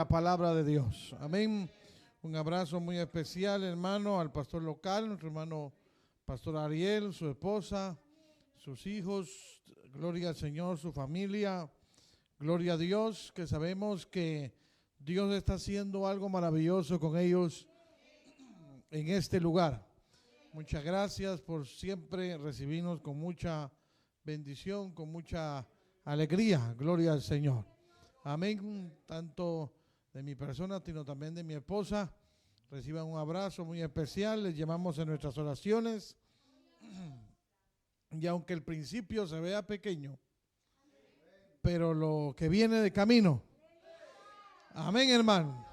La palabra de Dios. Amén. Un abrazo muy especial, hermano, al pastor local, nuestro hermano pastor Ariel, su esposa, sus hijos. Gloria al Señor, su familia. Gloria a Dios, que sabemos que Dios está haciendo algo maravilloso con ellos en este lugar. Muchas gracias por siempre recibirnos con mucha bendición, con mucha alegría. Gloria al Señor. Amén. Tanto de mi persona, sino también de mi esposa. Reciban un abrazo muy especial. Les llevamos en nuestras oraciones. Y aunque el principio se vea pequeño, pero lo que viene de camino. Amén, hermano.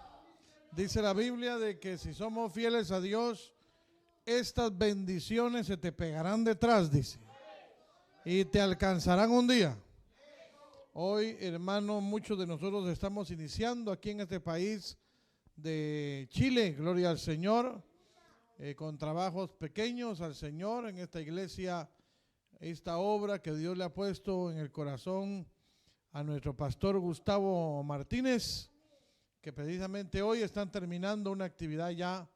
Dice la Biblia de que si somos fieles a Dios, estas bendiciones se te pegarán detrás, dice, y te alcanzarán un día. Hoy, hermano, muchos de nosotros estamos iniciando aquí en este país de Chile, gloria al Señor, con trabajos pequeños al Señor en esta iglesia, esta obra que Dios le ha puesto en el corazón a nuestro pastor Gustavo Martínez, que precisamente hoy están terminando una actividad ya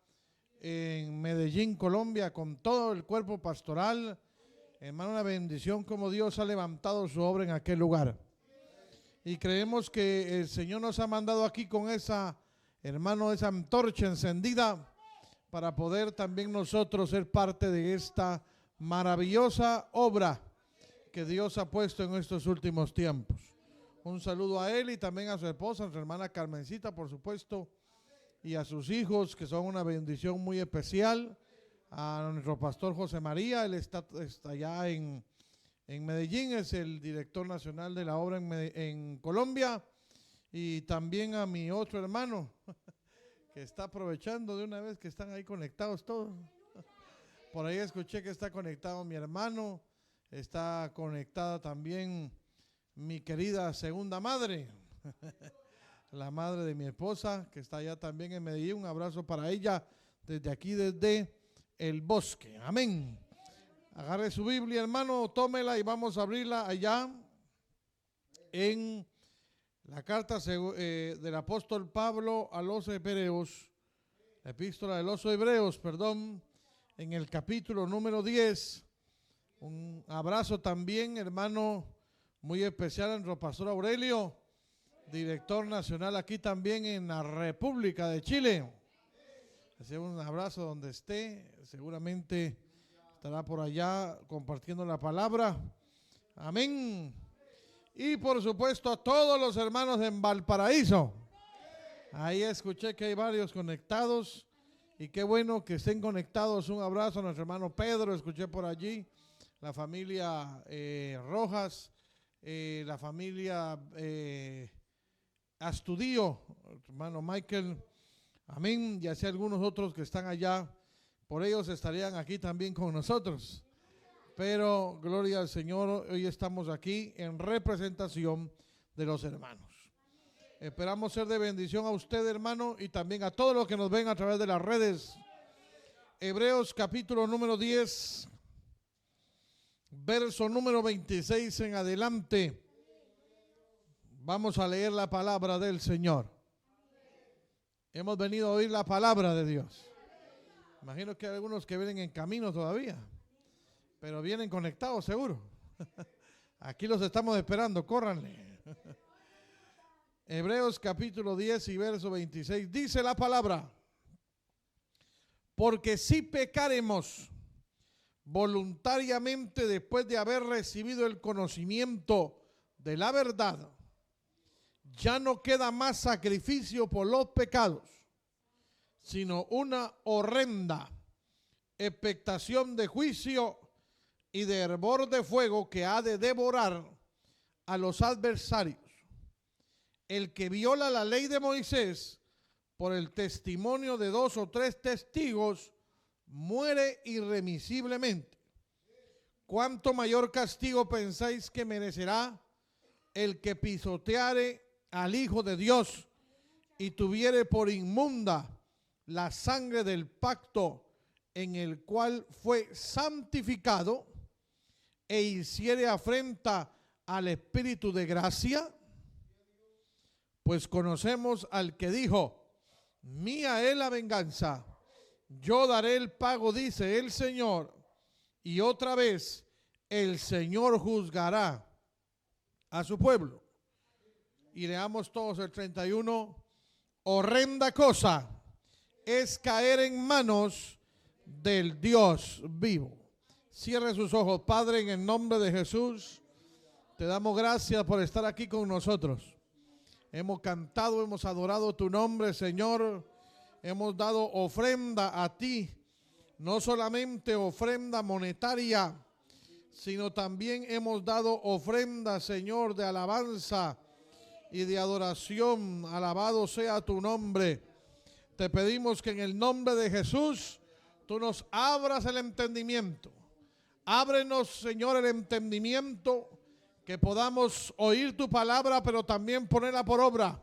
en Medellín, Colombia, con todo el cuerpo pastoral. Hermano, una bendición como Dios ha levantado su obra en aquel lugar. Y creemos que el Señor nos ha mandado aquí con esa, hermano, esa antorcha encendida para poder también nosotros ser parte de esta maravillosa obra que Dios ha puesto en estos últimos tiempos. Un saludo a él y también a su esposa, a su hermana Carmencita, por supuesto, y a sus hijos, que son una bendición muy especial. A nuestro pastor José María, él está allá en Medellín, es el director nacional de la obra en Colombia, y también a mi otro hermano, que está aprovechando de una vez que están ahí conectados todos. Por ahí escuché que está conectado mi hermano, está conectada también mi querida segunda madre, la madre de mi esposa, que está allá también en Medellín. Un abrazo para ella desde aquí, desde el bosque. Amén. Agarre su Biblia, hermano, tómela y vamos a abrirla allá en la carta del apóstol Pablo a los Hebreos, la epístola de los Hebreos, perdón, en el capítulo número 10. Un abrazo también, hermano, muy especial a nuestro pastor Aurelio, director nacional aquí también en la República de Chile. Así un abrazo donde esté, seguramente estará por allá compartiendo la palabra. Amén. Y por supuesto a todos los hermanos en Valparaíso. Ahí escuché que hay varios conectados y qué bueno que estén conectados. Un abrazo a nuestro hermano Pedro, escuché por allí, la familia Rojas, la familia Astudillo, hermano Michael. Amén. Y así algunos otros que están allá. Por ellos estarían aquí también con nosotros. Pero gloria al Señor, hoy estamos aquí en representación de los hermanos. Esperamos ser de bendición a usted, hermano, y también a todos los que nos ven a través de las redes. Hebreos capítulo número 10, verso número 26 en adelante. Vamos a leer la palabra del Señor. Hemos venido a oír la palabra de Dios. Imagino que hay algunos que vienen en camino todavía, pero vienen conectados seguro. Aquí los estamos esperando, córranle. Hebreos capítulo 10 y verso 26, dice la palabra: porque si pecaremos voluntariamente después de haber recibido el conocimiento de la verdad, ya no queda más sacrificio por los pecados, sino una horrenda expectación de juicio y de hervor de fuego que ha de devorar a los adversarios. El que viola la ley de Moisés por el testimonio de 2 o 3 testigos muere irremisiblemente. ¿Cuánto mayor castigo pensáis que merecerá el que pisoteare al Hijo de Dios y tuviere por inmunda la sangre del pacto en el cual fue santificado e hiciere afrenta al Espíritu de gracia? pues conocemos al que dijo, mía es la venganza, yo daré el pago, dice el Señor. Y otra vez, el Señor juzgará a su pueblo. Y leamos todos el 31. Horrenda cosa es caer en manos del Dios vivo. Cierre sus ojos. Padre, en el nombre de Jesús, te damos gracias por estar aquí con nosotros. Hemos cantado, hemos adorado tu nombre, Señor. Hemos dado ofrenda a ti, no solamente ofrenda monetaria, sino también hemos dado ofrenda, Señor, de alabanza y de adoración. Alabado sea tu nombre. Te pedimos que en el nombre de Jesús tú nos abras el entendimiento. Ábrenos, Señor, el entendimiento, que podamos oír tu palabra, pero también ponerla por obra.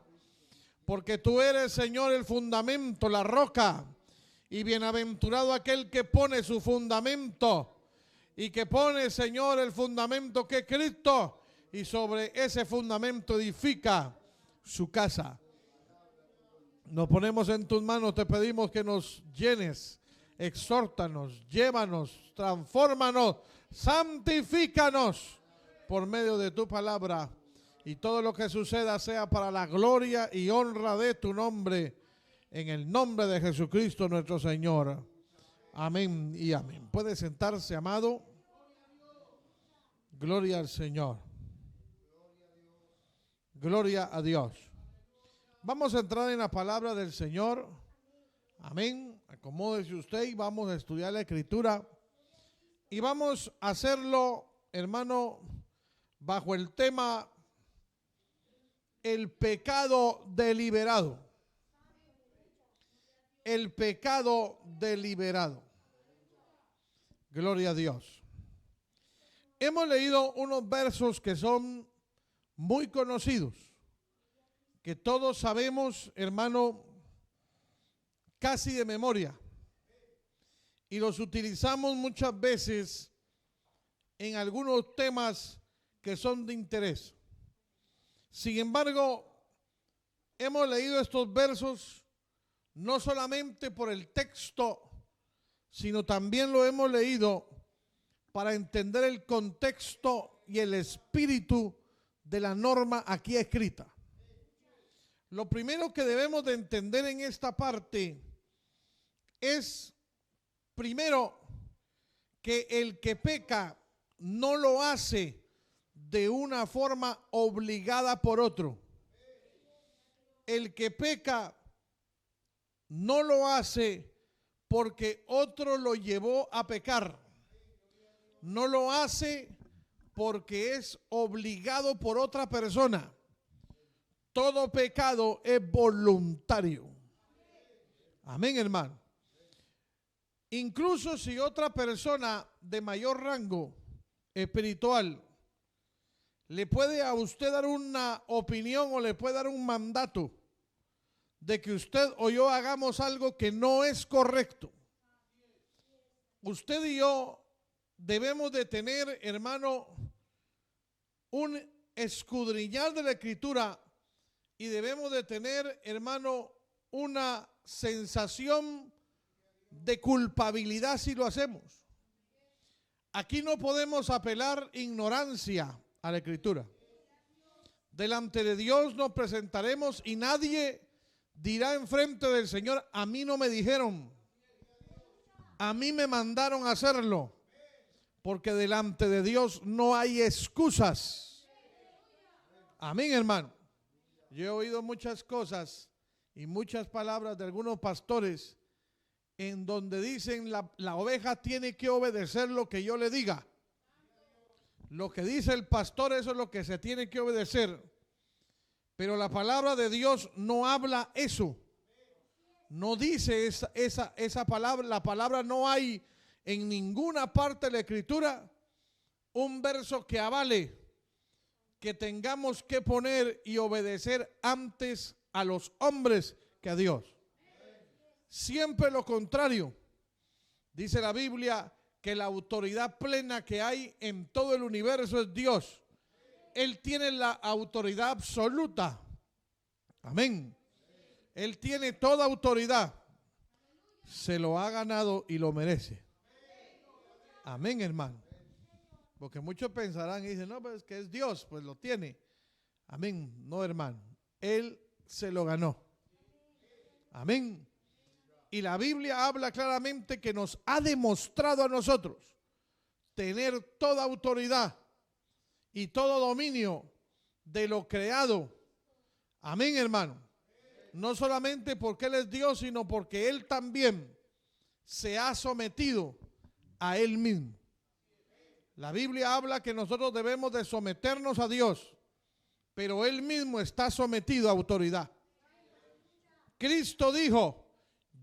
Porque tú eres, Señor, el fundamento, la roca. Y bienaventurado aquel que pone su fundamento. Y que pone, Señor, el fundamento que es Cristo. Y sobre ese fundamento edifica su casa. Nos ponemos en tus manos, te pedimos que nos llenes, exhórtanos, llévanos, transfórmanos, santifícanos por medio de tu palabra. Y todo lo que suceda sea para la gloria y honra de tu nombre, en el nombre de Jesucristo nuestro Señor. Amén y amén. Puede sentarse, amado. Gloria al Señor. Gloria a Dios. Vamos a entrar en la palabra del Señor. Amén. Acomódese usted y vamos a estudiar la Escritura. Y vamos a hacerlo, hermano, bajo el tema el pecado deliberado. El pecado deliberado. Gloria a Dios. Hemos leído unos versos que son muy conocidos, que todos sabemos, hermano, casi de memoria, y los utilizamos muchas veces en algunos temas que son de interés. Sin embargo, hemos leído estos versos no solamente por el texto, sino también lo hemos leído para entender el contexto y el espíritu de la norma aquí escrita. Lo primero que debemos de entender en esta parte es, primero, que el que peca no lo hace de una forma obligada por otro. El que peca no lo hace porque otro lo llevó a pecar. No lo hace porque es obligado por otra persona. Todo pecado es voluntario. Amén, hermano. Incluso si otra persona de mayor rango espiritual le puede a usted dar una opinión o le puede dar un mandato de que usted o yo hagamos algo que no es correcto, usted y yo debemos de tener, hermano, un escudriñar de la Escritura y debemos de tener, hermano, una sensación de culpabilidad si lo hacemos. Aquí no podemos apelar ignorancia a la Escritura. Delante de Dios nos presentaremos y nadie dirá enfrente del Señor, a mí no me dijeron, a mí me mandaron a hacerlo, porque delante de Dios no hay excusas. Amén, hermano. Yo he oído muchas cosas y muchas palabras de algunos pastores en donde dicen la oveja tiene que obedecer lo que yo le diga. Lo que dice el pastor, eso es lo que se tiene que obedecer. Pero la palabra de Dios no habla eso. No dice esa palabra. La palabra no hay en ninguna parte de la Escritura un verso que avale que tengamos que poner y obedecer antes a los hombres que a Dios. Siempre lo contrario. Dice la Biblia que la autoridad plena que hay en todo el universo es Dios. Él tiene la autoridad absoluta. Amén. Él tiene toda autoridad. Se lo ha ganado y lo merece. Amén, hermano. Porque muchos pensarán y dicen, no, pues que es Dios, pues lo tiene. Amén. No, hermano. Él se lo ganó. Amén. Y la Biblia habla claramente que nos ha demostrado a nosotros tener toda autoridad y todo dominio de lo creado. Amén, hermano. No solamente porque Él es Dios, sino porque Él también se ha sometido a Él mismo. La Biblia habla que nosotros debemos de someternos a Dios, pero Él mismo está sometido a autoridad. Cristo dijo,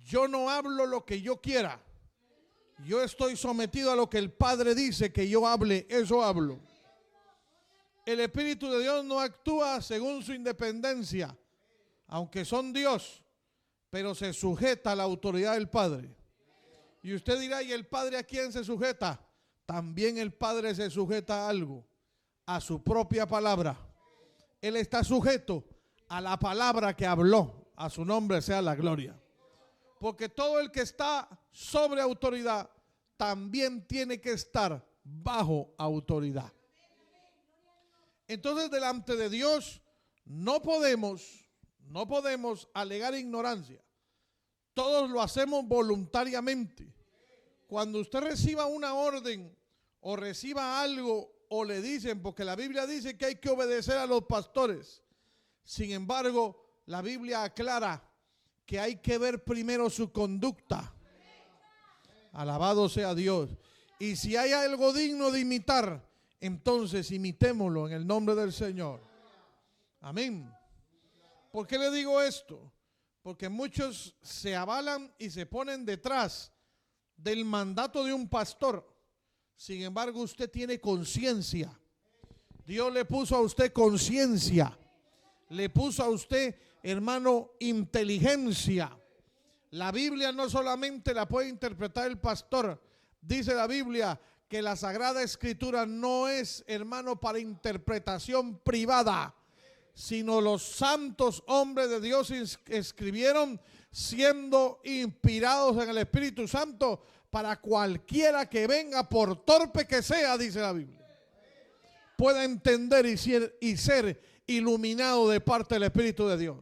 yo no hablo lo que yo quiera, yo estoy sometido a lo que el Padre dice que yo hable, eso hablo. El Espíritu de Dios no actúa según su independencia, aunque son Dios, pero se sujeta a la autoridad del Padre. Y usted dirá, ¿y el Padre a quién se sujeta? También el Padre se sujeta a algo, a su propia palabra. Él está sujeto a la palabra que habló, a su nombre sea la gloria. Porque todo el que está sobre autoridad también tiene que estar bajo autoridad. Entonces, delante de Dios no podemos alegar ignorancia. Todos lo hacemos voluntariamente. Cuando usted reciba una orden o reciba algo o le dicen, porque la Biblia dice que hay que obedecer a los pastores. Sin embargo, la Biblia aclara que hay que ver primero su conducta. Alabado sea Dios. Y si hay algo digno de imitar, entonces imitémoslo en el nombre del Señor. Amén. ¿Por qué le digo esto? Porque muchos se avalan y se ponen detrás del mandato de un pastor. Sin embargo, usted tiene conciencia. Dios le puso a usted conciencia. Le puso a usted, hermano, inteligencia. La Biblia no solamente la puede interpretar el pastor. Dice la Biblia que la Sagrada Escritura no es, hermano, para interpretación privada, sino los santos hombres de Dios escribieron siendo inspirados en el Espíritu Santo para cualquiera que venga, por torpe que sea, dice la Biblia, pueda entender y ser iluminado de parte del Espíritu de Dios.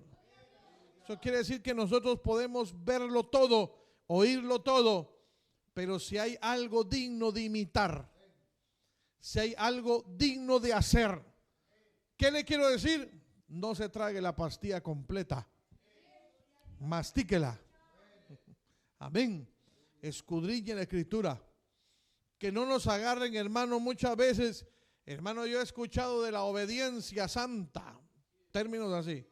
Eso quiere decir que nosotros podemos verlo todo, oírlo todo, pero si hay algo digno de imitar, si hay algo digno de hacer, ¿qué le quiero decir? No se trague la pastilla completa, mastíquela. Amén. Escudriñe la Escritura. Que no nos agarren, hermano, muchas veces. Hermano, yo he escuchado de la obediencia santa, términos así,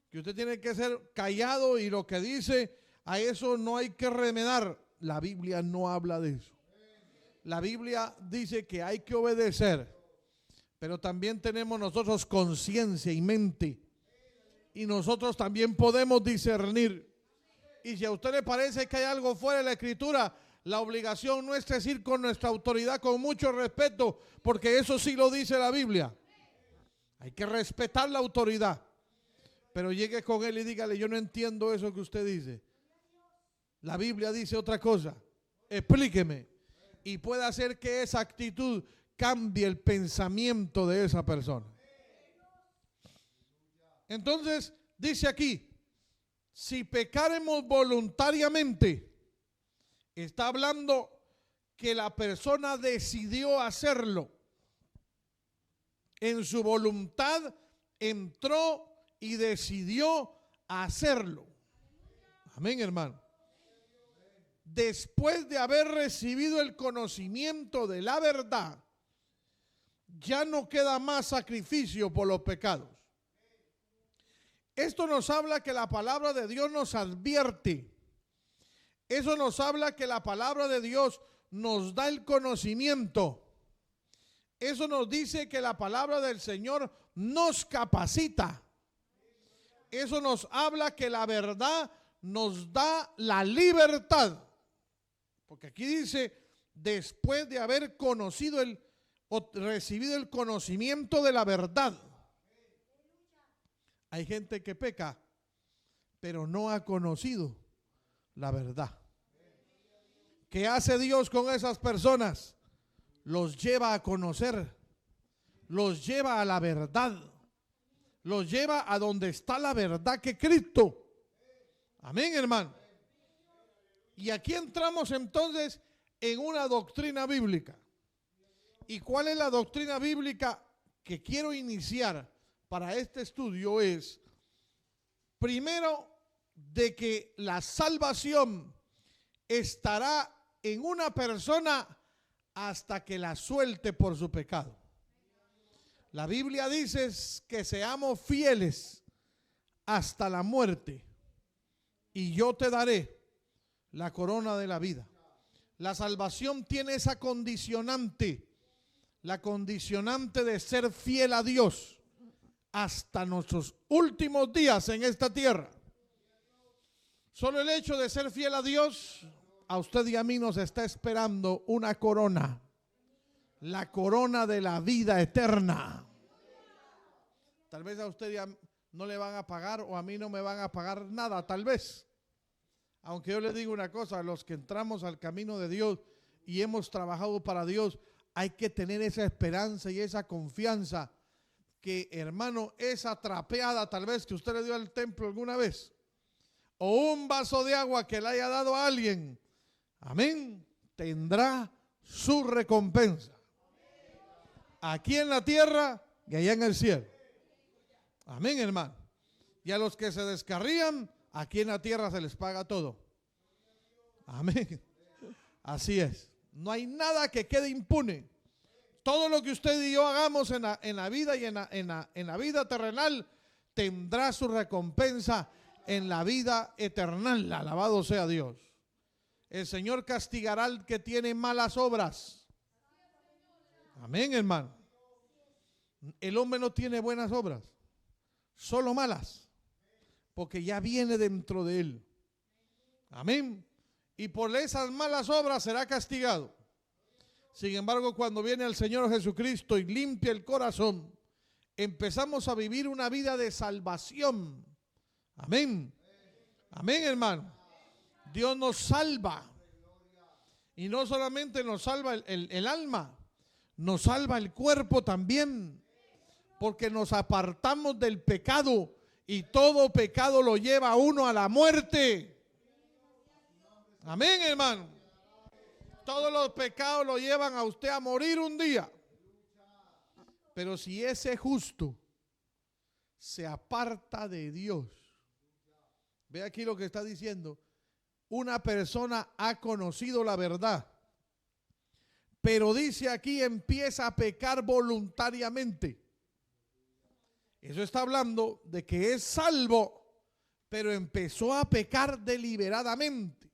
que usted tiene que ser callado y lo que dice, a eso no hay que remedar. La Biblia no habla de eso. La Biblia dice que hay que obedecer, pero también tenemos nosotros conciencia y mente, y nosotros también podemos discernir. Y si a usted le parece que hay algo fuera de la Escritura, la obligación nuestra es ir con nuestra autoridad con mucho respeto, porque eso sí lo dice la Biblia. Hay que respetar la autoridad, pero llegue con él y dígale, yo no entiendo eso que usted dice. La Biblia dice otra cosa, explíqueme. Y puede hacer que esa actitud cambie el pensamiento de esa persona. Entonces, dice aquí, si pecaremos voluntariamente, está hablando que la persona decidió hacerlo. En su voluntad entró y decidió hacerlo. Amén, hermano. Después de haber recibido el conocimiento de la verdad, ya no queda más sacrificio por los pecados. Esto nos habla que la palabra de Dios nos advierte. Eso nos habla que la palabra de Dios nos da el conocimiento. Eso nos dice que la palabra del Señor nos capacita. Eso nos habla que la verdad nos da la libertad. Porque aquí dice, después de haber conocido o recibido el conocimiento de la verdad. Hay gente que peca, pero no ha conocido la verdad. ¿Qué hace Dios con esas personas? Los lleva a conocer, los lleva a la verdad, los lleva a donde está la verdad que Cristo. Amén, hermano. Y aquí entramos entonces en una doctrina bíblica. ¿Y cuál es la doctrina bíblica que quiero iniciar para este estudio? Es, primero, de que la salvación estará en una persona hasta que la suelte por su pecado. La Biblia dice que seamos fieles hasta la muerte y yo te daré la corona de la vida. La salvación tiene esa condicionante, la condicionante de ser fiel a Dios hasta nuestros últimos días en esta tierra. Solo el hecho de ser fiel a Dios, a usted y a mí nos está esperando una corona, la corona de la vida eterna. Tal vez a usted ya no le van a pagar o a mí no me van a pagar nada, tal vez. Aunque yo le digo una cosa, los que entramos al camino de Dios y hemos trabajado para Dios, hay que tener esa esperanza y esa confianza que, hermano, esa trapeada tal vez que usted le dio al templo alguna vez, o un vaso de agua que le haya dado a alguien, amén, tendrá su recompensa. Aquí en la tierra y allá en el cielo. Amén, hermano. Y a los que se descarrían, aquí en la tierra se les paga todo. Amén. Así es. No hay nada que quede impune. Todo lo que usted y yo hagamos en la vida y en la vida terrenal tendrá su recompensa en la vida eterna. Alabado sea Dios. El Señor castigará al que tiene malas obras. Amén, hermano. El hombre no tiene buenas obras, solo malas, porque ya viene dentro de él. Amén. Y por esas malas obras será castigado. Sin embargo, cuando viene el Señor Jesucristo y limpia el corazón, empezamos a vivir una vida de salvación. Amén. Amén, hermano. Dios nos salva. Y no solamente nos salva el alma, nos salva el cuerpo también. Porque nos apartamos del pecado y todo pecado lo lleva a uno a la muerte. Amén, hermano. Todos los pecados lo llevan a usted a morir un día. Pero si ese justo se aparta de Dios, ve aquí lo que está diciendo. Una persona ha conocido la verdad, pero dice aquí empieza a pecar voluntariamente. Eso está hablando de que es salvo, pero empezó a pecar deliberadamente.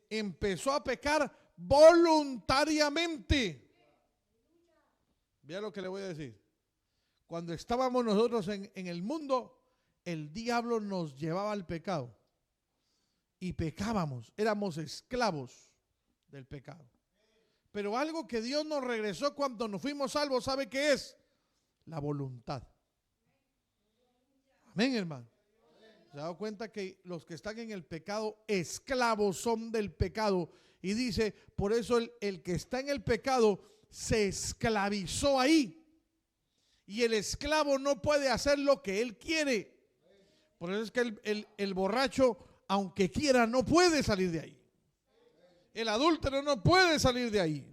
Empezó a pecar voluntariamente. Vea lo que le voy a decir. Cuando estábamos nosotros en el mundo, el diablo nos llevaba al pecado. Y pecábamos, éramos esclavos del pecado. Pero algo que Dios nos regresó cuando nos fuimos salvos, ¿sabe qué es? La voluntad. Amén, hermano. ¿Se ha dado cuenta que los que están en el pecado, esclavos son del pecado? Y dice, por eso el que está en el pecado se esclavizó ahí. Y el esclavo no puede hacer lo que él quiere. Por eso es que el borracho, aunque quiera, no puede salir de ahí. El adúltero no puede salir de ahí.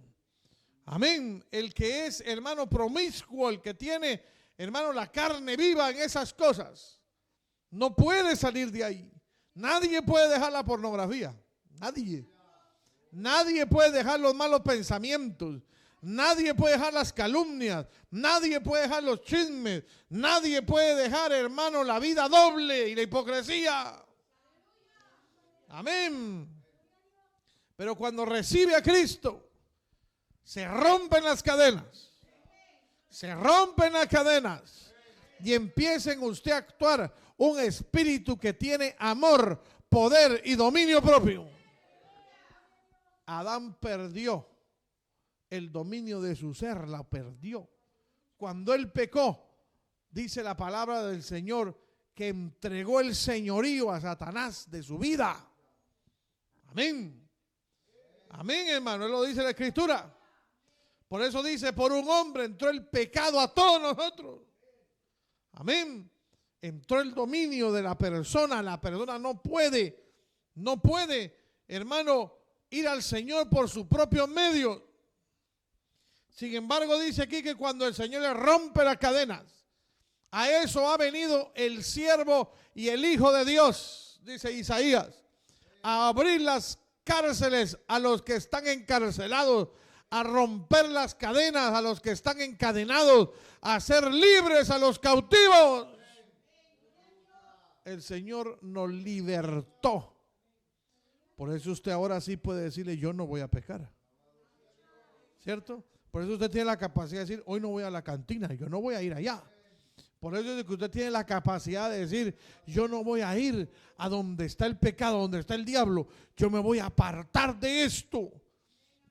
Amén. El que es, hermano, promiscuo, el que tiene, hermano, la carne viva en esas cosas, no puede salir de ahí. Nadie puede dejar la pornografía. Nadie. Nadie puede dejar los malos pensamientos. Nadie puede dejar las calumnias. Nadie puede dejar los chismes. Nadie puede dejar, hermano, la vida doble y la hipocresía. Amén. Pero cuando recibe a Cristo, se rompen las cadenas. Se rompen las cadenas. Y empieza en usted a actuar un espíritu que tiene amor, poder y dominio propio. Adán perdió el dominio de su ser, la perdió. Cuando él pecó, dice la palabra del Señor, que entregó el señorío a Satanás de su vida. Amén. Amén, hermano. Él lo dice la Escritura. Por eso dice, por un hombre entró el pecado a todos nosotros. Amén. Entró el dominio de la persona. La persona no puede, hermano, ir al Señor por sus propios medios. Sin embargo, dice aquí que cuando el Señor le rompe las cadenas, a eso ha venido el siervo y el Hijo de Dios, dice Isaías, a abrir las cárceles a los que están encarcelados, a romper las cadenas a los que están encadenados, a hacer libres a los cautivos. El Señor nos libertó. Por eso usted ahora sí puede decirle, yo no voy a pecar. ¿Cierto? Por eso usted tiene la capacidad de decir, hoy no voy a la cantina, yo no voy a ir allá. Por eso es que usted tiene la capacidad de decir, yo no voy a ir a donde está el pecado, donde está el diablo. Yo me voy a apartar de esto.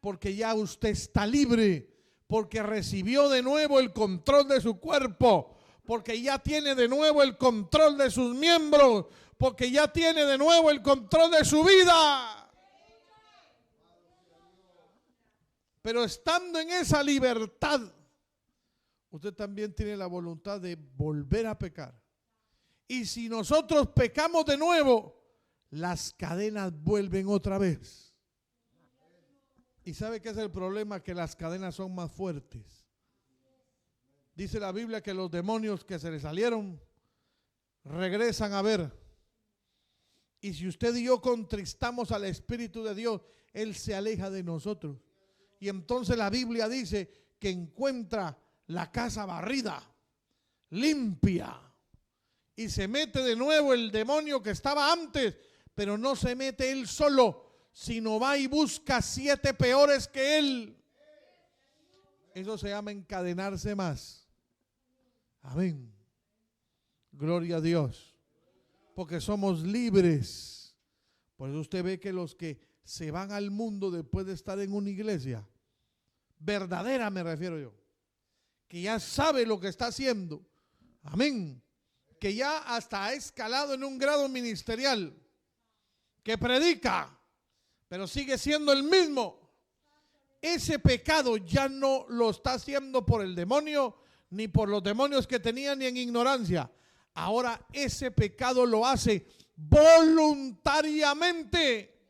Porque ya usted está libre. Porque recibió de nuevo el control de su cuerpo. Porque ya tiene de nuevo el control de sus miembros. Porque ya tiene de nuevo el control de su vida. Pero estando en esa libertad, usted también tiene la voluntad de volver a pecar. Y si nosotros pecamos de nuevo, las cadenas vuelven otra vez. ¿Y sabe qué es el problema? Que las cadenas son más fuertes. Dice la Biblia que los demonios que se le salieron regresan a ver. Y si usted y yo contristamos al Espíritu de Dios, Él se aleja de nosotros. Y entonces la Biblia dice que encuentra la casa barrida, limpia. Y se mete de nuevo el demonio que estaba antes, pero no se mete él solo, sino va y busca 7 peores que él. Eso se llama encadenarse más. Amén. Gloria a Dios. Porque somos libres. Por eso usted ve que los que se van al mundo después de estar en una iglesia verdadera, me refiero yo, que ya sabe lo que está haciendo, amén, que ya hasta ha escalado en un grado ministerial, que predica, pero sigue siendo el mismo. Ese pecado ya no lo está haciendo por el demonio, ni por los demonios que tenía, ni en ignorancia. Ahora ese pecado lo hace voluntariamente.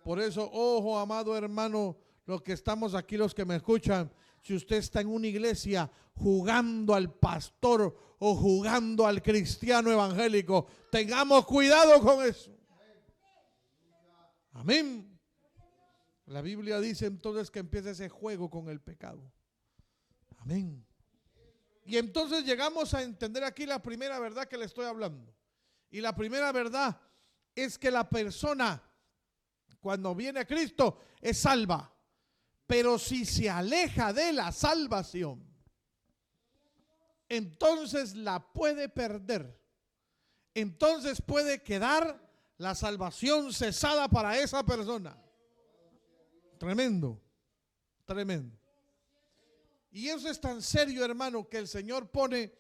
Por eso, ojo, amado hermano, los que estamos aquí, los que me escuchan, si usted está en una iglesia jugando al pastor o jugando al cristiano evangélico, tengamos cuidado con eso. Amén. La Biblia dice entonces que empieza ese juego con el pecado. Amén. Y entonces llegamos a entender aquí la primera verdad que le estoy hablando. Y la primera verdad es que la persona, cuando viene a Cristo, es salva. Pero si se aleja de la salvación, entonces la puede perder. Entonces puede quedar la salvación cesada para esa persona. Tremendo, tremendo. Y eso es tan serio, hermano, que el Señor pone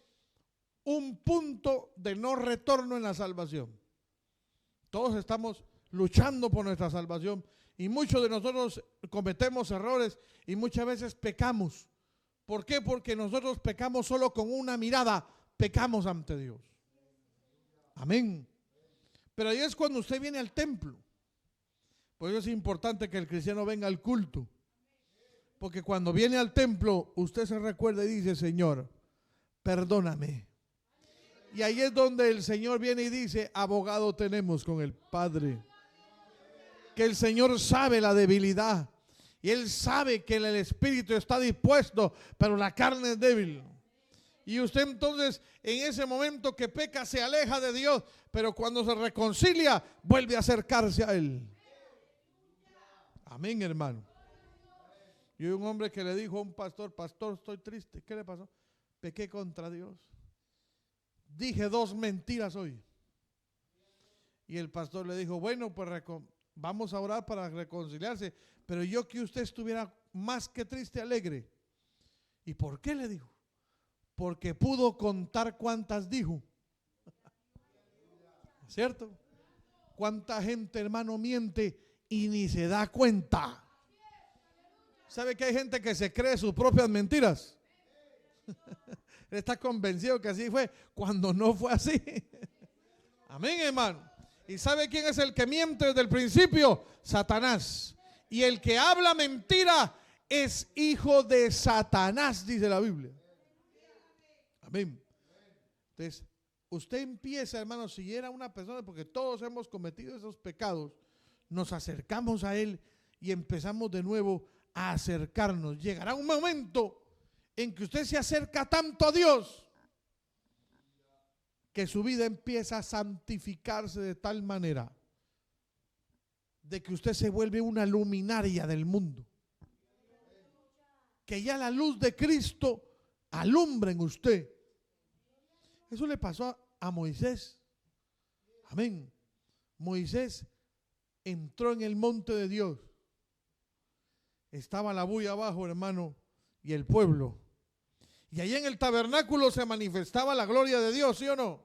un punto de no retorno en la salvación. Todos estamos luchando por nuestra salvación y muchos de nosotros cometemos errores y muchas veces pecamos. ¿Por qué? Porque nosotros pecamos solo con una mirada, pecamos ante Dios. Amén. Pero ahí es cuando usted viene al templo. Por eso es importante que el cristiano venga al culto. Porque cuando viene al templo, usted se recuerda y dice, Señor, perdóname. Y ahí es donde el Señor viene y dice, abogado tenemos con el Padre. Que el Señor sabe la debilidad. Y Él sabe que el espíritu está dispuesto, pero la carne es débil. Y usted entonces en ese momento que peca se aleja de Dios, pero cuando se reconcilia vuelve a acercarse a Él. Amén, hermano. Y un hombre que le dijo a un pastor, pastor, estoy triste. ¿Qué le pasó? Pequé contra Dios. Dije 2 mentiras hoy. Y el pastor le dijo, bueno, pues vamos a orar para reconciliarse, pero yo que usted estuviera más que triste, alegre. ¿Y por qué? Le dijo. Porque pudo contar cuántas dijo ¿Cierto? ¿Cuánta gente, hermano, miente y ni se da cuenta? ¿Sabe que hay gente que se cree sus propias mentiras? Él está convencido que así fue cuando no fue así. Amén, hermano. ¿Y sabe quién es el que miente desde el principio? Satanás. Y el que habla mentira es hijo de Satanás, dice la Biblia. Amén. Entonces, usted empieza, hermano, si era una persona, porque todos hemos cometido esos pecados, nos acercamos a Él y empezamos de nuevo a acercarnos. Llegará un momento en que usted se acerca tanto a Dios que su vida empieza a santificarse de tal manera de que usted se vuelve una luminaria del mundo, que ya la luz de Cristo alumbra en usted. Eso le pasó a Moisés. Amén. Moisés entró en el monte de Dios. Estaba la bulla abajo, hermano, y el pueblo. Y allí en el tabernáculo se manifestaba la gloria de Dios, ¿sí o no?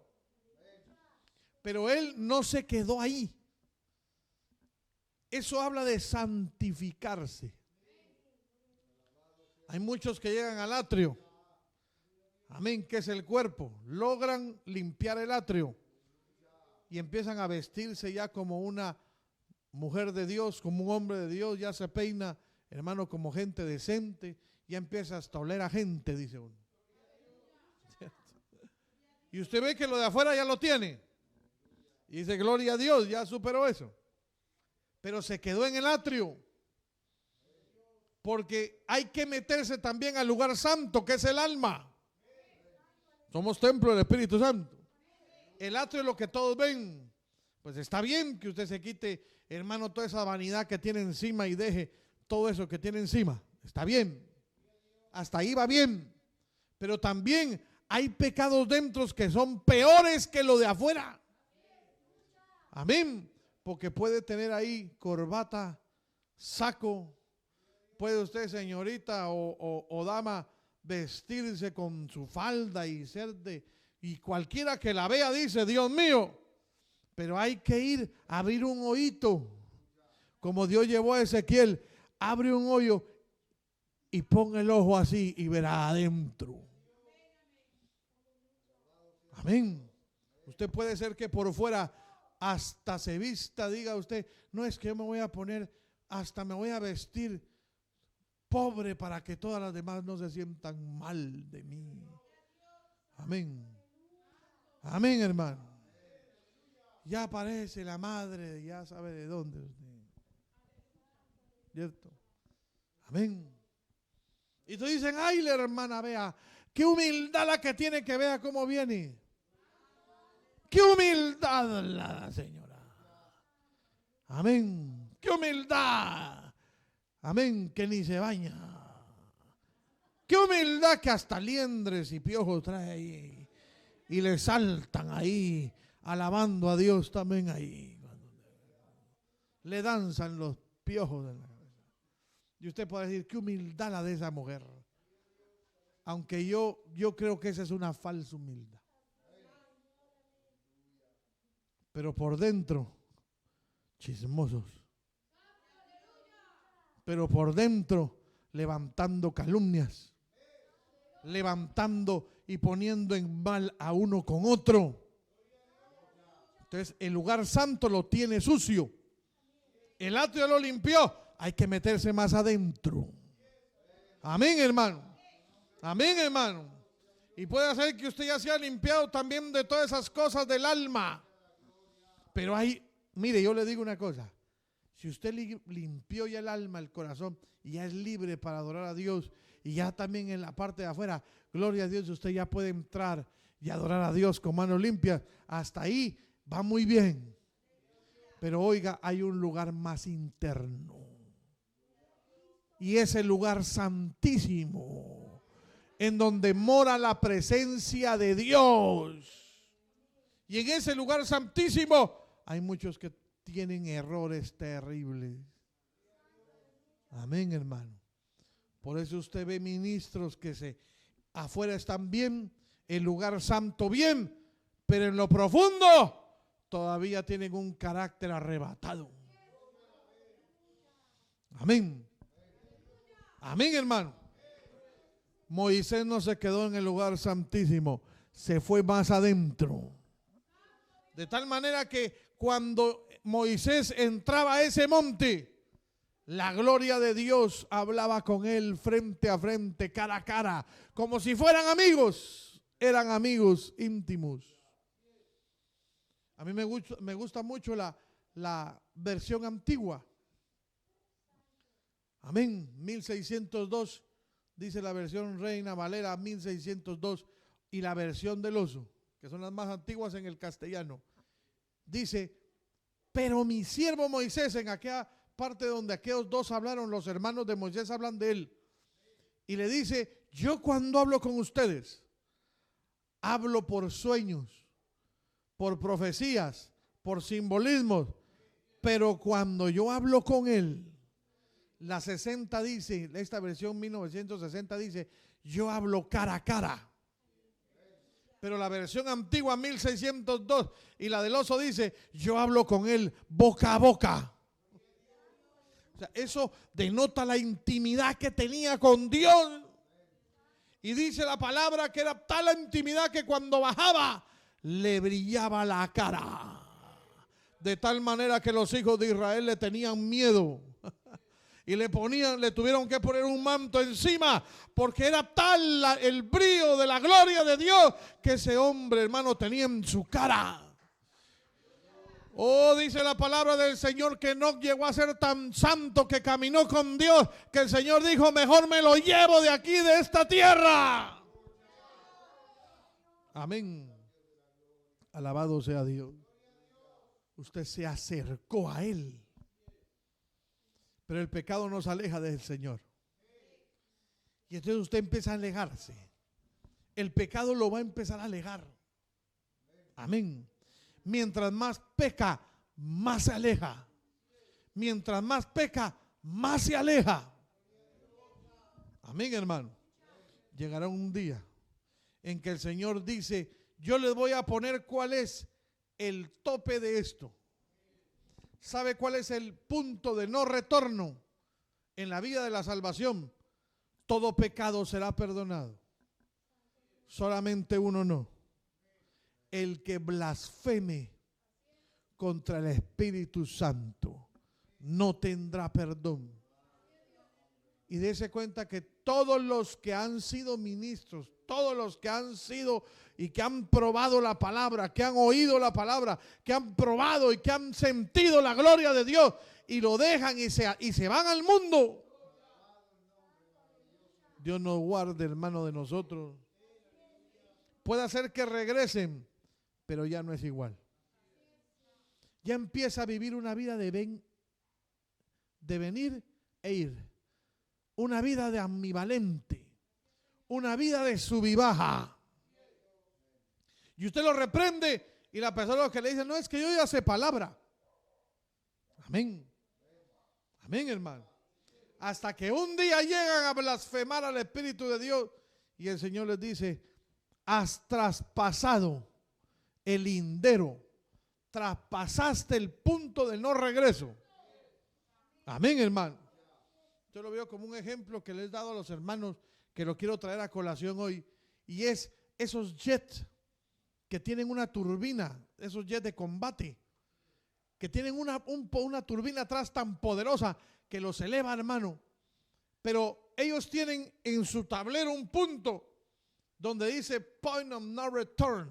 Pero él no se quedó ahí. Eso habla de santificarse. Hay muchos que llegan al atrio. Amén, que es el cuerpo. Logran limpiar el atrio y empiezan a vestirse ya como una mujer de Dios, como un hombre de Dios. Ya se peina, hermano, como gente decente. Ya empieza hasta a oler a gente, dice uno. ¿Cierto? Y usted ve que lo de afuera ya lo tiene. Y dice, gloria a Dios, ya superó eso. Pero se quedó en el atrio. Porque hay que meterse también al lugar santo, que es el alma. Somos templo del Espíritu Santo. El atrio es lo que todos ven. Pues está bien que usted se quite, hermano, toda esa vanidad que tiene encima y deje todo eso que tiene encima. Está bien. Hasta ahí va bien. Pero también hay pecados dentro que son peores que lo de afuera. Amén. Porque puede tener ahí corbata, saco. Puede usted, señorita o dama, vestirse con su falda y ser y cualquiera que la vea dice, Dios mío. Pero hay que ir a abrir un hoyito. Como Dios llevó a Ezequiel, abre un hoyo y pon el ojo así y verá adentro. Amén. Usted puede ser que por fuera hasta se vista, diga usted, no es que yo me voy a poner, hasta me voy a vestir pobre para que todas las demás no se sientan mal de mí. Amén. Amén, hermano. Ya aparece la madre, ya sabe de dónde usted. ¿Cierto? Amén. Y te dicen, ay, la hermana, vea, qué humildad la que tiene, que vea cómo viene. Qué humildad la señora. Amén. Qué humildad. Amén, que ni se baña. Qué humildad que hasta liendres y piojos trae ahí. Y le saltan ahí, alabando a Dios también ahí. Le danzan los piojos de la cabeza. Y usted puede decir, qué humildad la de esa mujer. Aunque yo creo que esa es una falsa humildad. Pero por dentro, chismosos. Pero por dentro, levantando calumnias, levantando y poniendo en mal a uno con otro. Entonces, el lugar santo lo tiene sucio. El atrio lo limpió. Hay que meterse más adentro. Amén, hermano. Amén, hermano. Y puede ser que usted ya se haya limpiado también de todas esas cosas del alma. Pero hay, mire, yo le digo una cosa. Si usted limpió ya el alma, el corazón, y ya es libre para adorar a Dios, y ya también en la parte de afuera, gloria a Dios, usted ya puede entrar y adorar a Dios con manos limpias. Hasta ahí va muy bien. Pero oiga, hay un lugar más interno. Y es el lugar santísimo, en donde mora la presencia de Dios. Y en ese lugar santísimo hay muchos que tienen errores terribles. Amén, hermano. Por eso usted ve ministros que afuera están bien, el lugar santo bien, pero en lo profundo todavía tienen un carácter arrebatado. Amén. Amén, hermano. Moisés no se quedó en el lugar santísimo, se fue más adentro. De tal manera que cuando Moisés entraba a ese monte, la gloria de Dios hablaba con él frente a frente, cara a cara, como si fueran amigos. Eran amigos íntimos. A mí me gusta mucho la versión antigua. Amén. 1602, dice la versión Reina Valera 1602, y la versión del Oso, que son las más antiguas en el castellano. Dice, pero mi siervo Moisés, en aquella parte donde aquellos dos hablaron, los hermanos de Moisés hablan de él. Y le dice, yo cuando hablo con ustedes, hablo por sueños, por profecías, por simbolismos, pero cuando yo hablo con él, la 60 dice, esta versión 1960 dice, yo hablo cara a cara. Pero la versión antigua 1602 y la del Oso dice, yo hablo con él boca a boca. O sea, eso denota la intimidad que tenía con Dios. Y dice la palabra que era tal la intimidad que cuando bajaba le brillaba la cara. De tal manera que los hijos de Israel le tenían miedo. Y le tuvieron que poner un manto encima, porque era tal el brillo de la gloria de Dios que ese hombre, hermano, tenía en su cara. Oh, dice la palabra del Señor que Enoc llegó a ser tan santo que caminó con Dios, que el Señor dijo, mejor me lo llevo de aquí, de esta tierra. Amén. Alabado sea Dios. Usted se acercó a Él. Pero el pecado nos aleja del Señor. Y entonces usted empieza a alejarse. El pecado lo va a empezar a alejar. Amén. Mientras más peca, más se aleja. Mientras más peca, más se aleja. Amén, hermano. Llegará un día en que el Señor dice, yo les voy a poner cuál es el tope de esto. ¿Sabe cuál es el punto de no retorno en la vida de la salvación? Todo pecado será perdonado. Solamente uno no. El que blasfeme contra el Espíritu Santo no tendrá perdón. Y dése cuenta que todos los que han sido ministros, todos los que han sido y que han probado la palabra, que han oído la palabra, que han probado y que han sentido la gloria de Dios y lo dejan y se van al mundo. Dios nos guarde, hermano, de nosotros. Puede ser que regresen, pero ya no es igual. Ya empieza a vivir una vida de venir e ir. Una vida de ambivalente. Una vida de sub y baja. Y usted lo reprende y la persona que le dice, no, es que yo ya sé palabra. Amén. Amén, hermano. Hasta que un día llegan a blasfemar al Espíritu de Dios y el Señor les dice, has traspasado el lindero, traspasaste el punto de no regreso. Amén, hermano. Yo lo veo como un ejemplo que les he dado a los hermanos que lo quiero traer a colación hoy, y es esos jets que tienen una turbina, esos jets de combate, que tienen una turbina atrás tan poderosa que los eleva, hermano. Pero ellos tienen en su tablero un punto donde dice point of no return,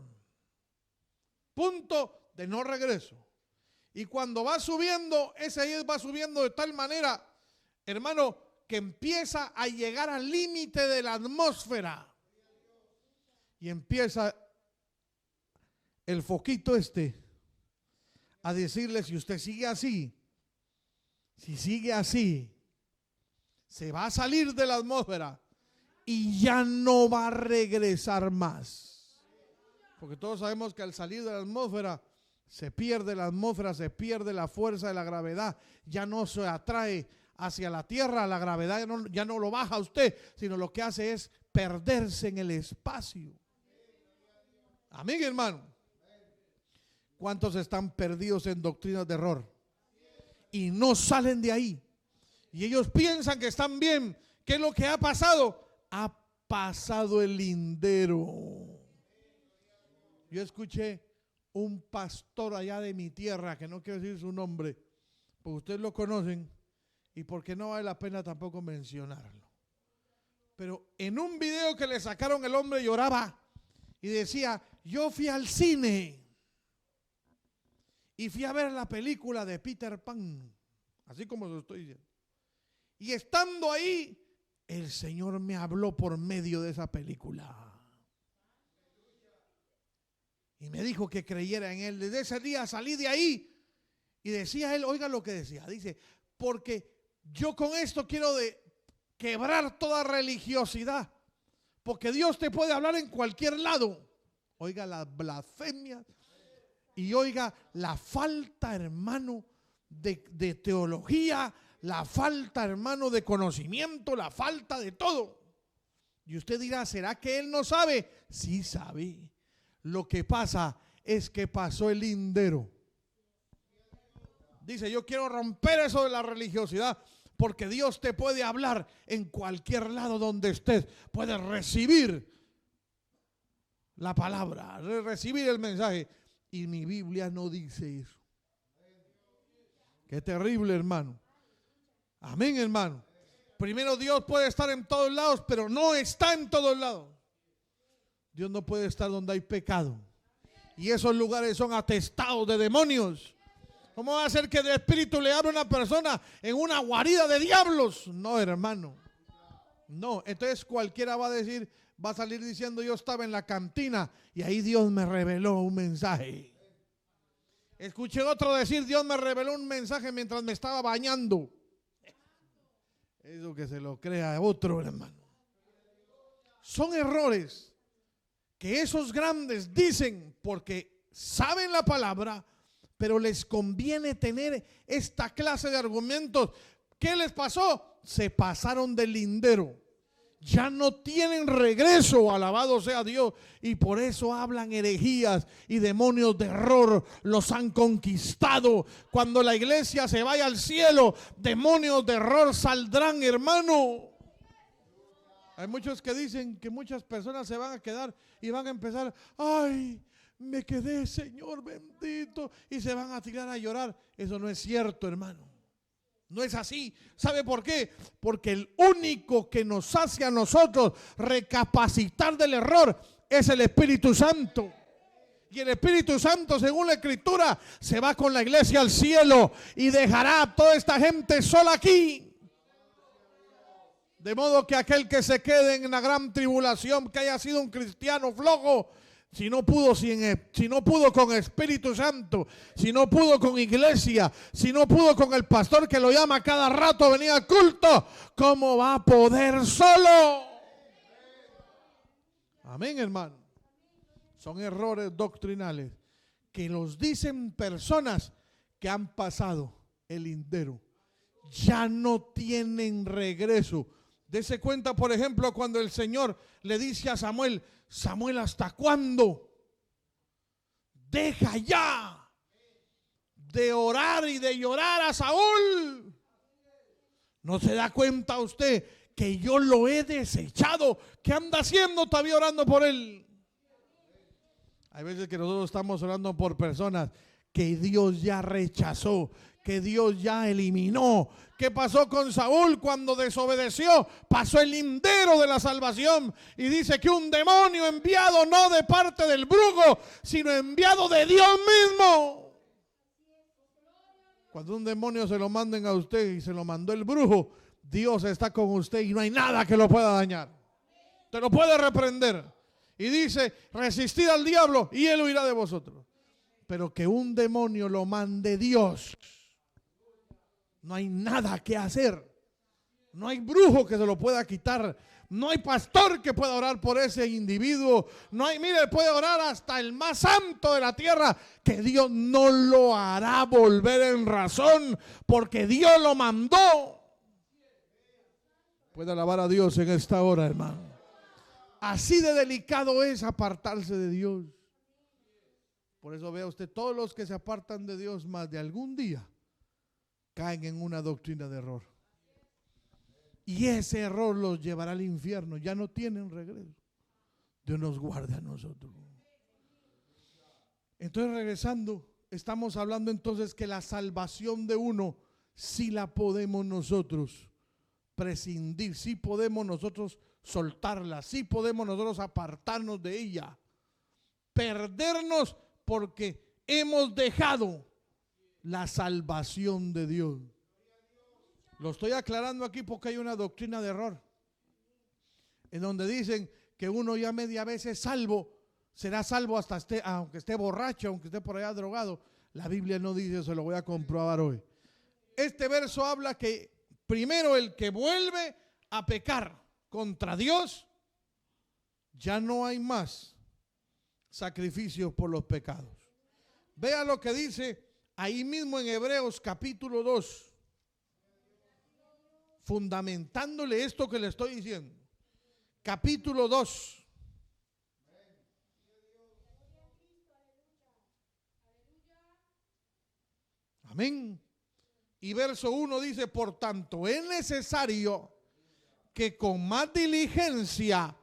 punto de no regreso. Y cuando va subiendo, ese jet va subiendo de tal manera, hermano, que empieza a llegar al límite de la atmósfera. Y empieza el foquito a decirle, si usted sigue así, si sigue así, se va a salir de la atmósfera y ya no va a regresar más. Porque todos sabemos que al salir de la atmósfera, se pierde la atmósfera, se pierde la fuerza de la gravedad, ya no se atrae hacia la tierra, la gravedad ya no lo baja a usted, sino lo que hace es perderse en el espacio. Amén, hermano. ¿Cuántos están perdidos en doctrinas de error? Y no salen de ahí. Y ellos piensan que están bien. ¿Qué es lo que ha pasado? Ha pasado el lindero. Yo escuché un pastor allá de mi tierra, que no quiero decir su nombre, porque ustedes lo conocen y porque no vale la pena tampoco mencionarlo. Pero en un video que le sacaron, el hombre lloraba y decía: yo fui al cine y fui a ver la película de Peter Pan, así como lo estoy diciendo. Y estando ahí, el Señor me habló por medio de esa película. Y me dijo que creyera en Él. Desde ese día salí de ahí y decía él, oiga lo que decía, dice: porque yo con esto quiero quebrar toda religiosidad, porque Dios te puede hablar en cualquier lado. Oiga la blasfemia y oiga la falta, hermano, de teología, la falta, hermano, de conocimiento, la falta de todo. Y usted dirá, ¿será que él no sabe? Sí sabe. Lo que pasa es que pasó el lindero. Dice: yo quiero romper eso de la religiosidad, porque Dios te puede hablar en cualquier lado donde estés. Puedes recibir la palabra, recibir el mensaje. Y mi Biblia no dice eso. Qué terrible, hermano. Amén, hermano. Primero, Dios puede estar en todos lados, pero no está en todos lados. Dios no puede estar donde hay pecado. Y esos lugares son atestados de demonios. ¿Cómo va a ser que el Espíritu le hable a una persona en una guarida de diablos? No, hermano. No, entonces cualquiera va a decir, va a salir diciendo: yo estaba en la cantina y ahí Dios me reveló un mensaje. Escuché otro decir: Dios me reveló un mensaje mientras me estaba bañando. Eso que se lo crea otro, hermano. Son errores que esos grandes dicen porque saben la palabra, pero les conviene tener esta clase de argumentos. ¿Qué les pasó? Se pasaron del lindero. Ya no tienen regreso, alabado sea Dios. Y por eso hablan herejías y demonios de error los han conquistado. Cuando la iglesia se vaya al cielo, demonios de error saldrán, hermano. Hay muchos que dicen que muchas personas se van a quedar y van a empezar: ay, me quedé, Señor bendito, y se van a tirar a llorar. Eso no es cierto, hermano. No es así. ¿Sabe por qué? Porque el único que nos hace a nosotros recapacitar del error es el Espíritu Santo. Y el Espíritu Santo, según la Escritura, se va con la iglesia al cielo y dejará a toda esta gente sola aquí. De modo que aquel que se quede en la gran tribulación, que haya sido un cristiano flojo, si no pudo con Espíritu Santo, si no pudo con iglesia, si no pudo con el pastor que lo llama cada rato a venir al culto, ¿cómo va a poder solo? Amén, hermano. Son errores doctrinales que los dicen personas que han pasado el lindero. Ya no tienen regreso. Dese cuenta, por ejemplo, cuando el Señor le dice a Samuel: Samuel, ¿hasta cuándo? Deja ya de orar y de llorar a Saúl. ¿No se da cuenta usted que yo lo he desechado? ¿Qué anda haciendo todavía orando por él? Hay veces que nosotros estamos orando por personas que Dios ya rechazó, que Dios ya eliminó. ¿Qué pasó con Saúl cuando desobedeció? Pasó el lindero de la salvación. Y dice que un demonio enviado no de parte del brujo, sino enviado de Dios mismo. Cuando un demonio se lo manden a usted y se lo mandó el brujo, Dios está con usted y no hay nada que lo pueda dañar. Te lo puede reprender. Y dice: resistid al diablo y él huirá de vosotros. Pero que un demonio lo mande Dios, no hay nada que hacer. No hay brujo que se lo pueda quitar. No hay pastor que pueda orar por ese individuo. No hay, mire, puede orar hasta el más santo de la tierra, que Dios no lo hará volver en razón, porque Dios lo mandó. Puede alabar a Dios en esta hora, hermano. Así de delicado es apartarse de Dios. Por eso vea usted, todos los que se apartan de Dios más de algún día caen en una doctrina de error. Y ese error los llevará al infierno. Ya no tienen regreso. Dios nos guarde a nosotros. Entonces, regresando, estamos hablando entonces que la salvación de uno sí la podemos nosotros prescindir, sí podemos nosotros soltarla, sí podemos nosotros apartarnos de ella, perdernos porque hemos dejado la salvación de Dios. Lo estoy aclarando aquí porque hay una doctrina de error en donde dicen que uno ya media vez es salvo, será salvo hasta aunque esté borracho, aunque esté por allá drogado. La Biblia no dice eso, lo voy a comprobar hoy. Este verso habla que primero el que vuelve a pecar contra Dios, ya no hay más sacrificios por los pecados. Vea lo que dice ahí mismo en Hebreos capítulo 2, fundamentándole esto que le estoy diciendo. Capítulo 2. Amén. Y verso 1 dice: por tanto, es necesario que con más diligencia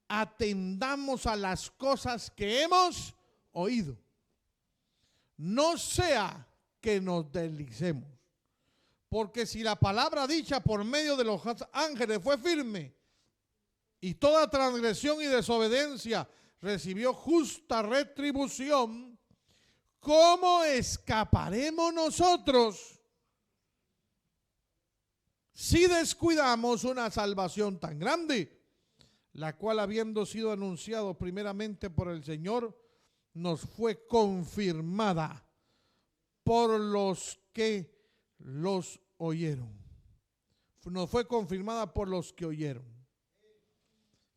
atendamos a las cosas que hemos oído. No sea que nos deslicemos. Porque si la palabra dicha por medio de los ángeles fue firme, y toda transgresión y desobediencia recibió justa retribución, ¿cómo escaparemos nosotros si descuidamos una salvación tan grande, la cual, habiendo sido anunciado primeramente por el Señor, nos fue confirmada por los que los oyeron? Nos fue confirmada por los que oyeron.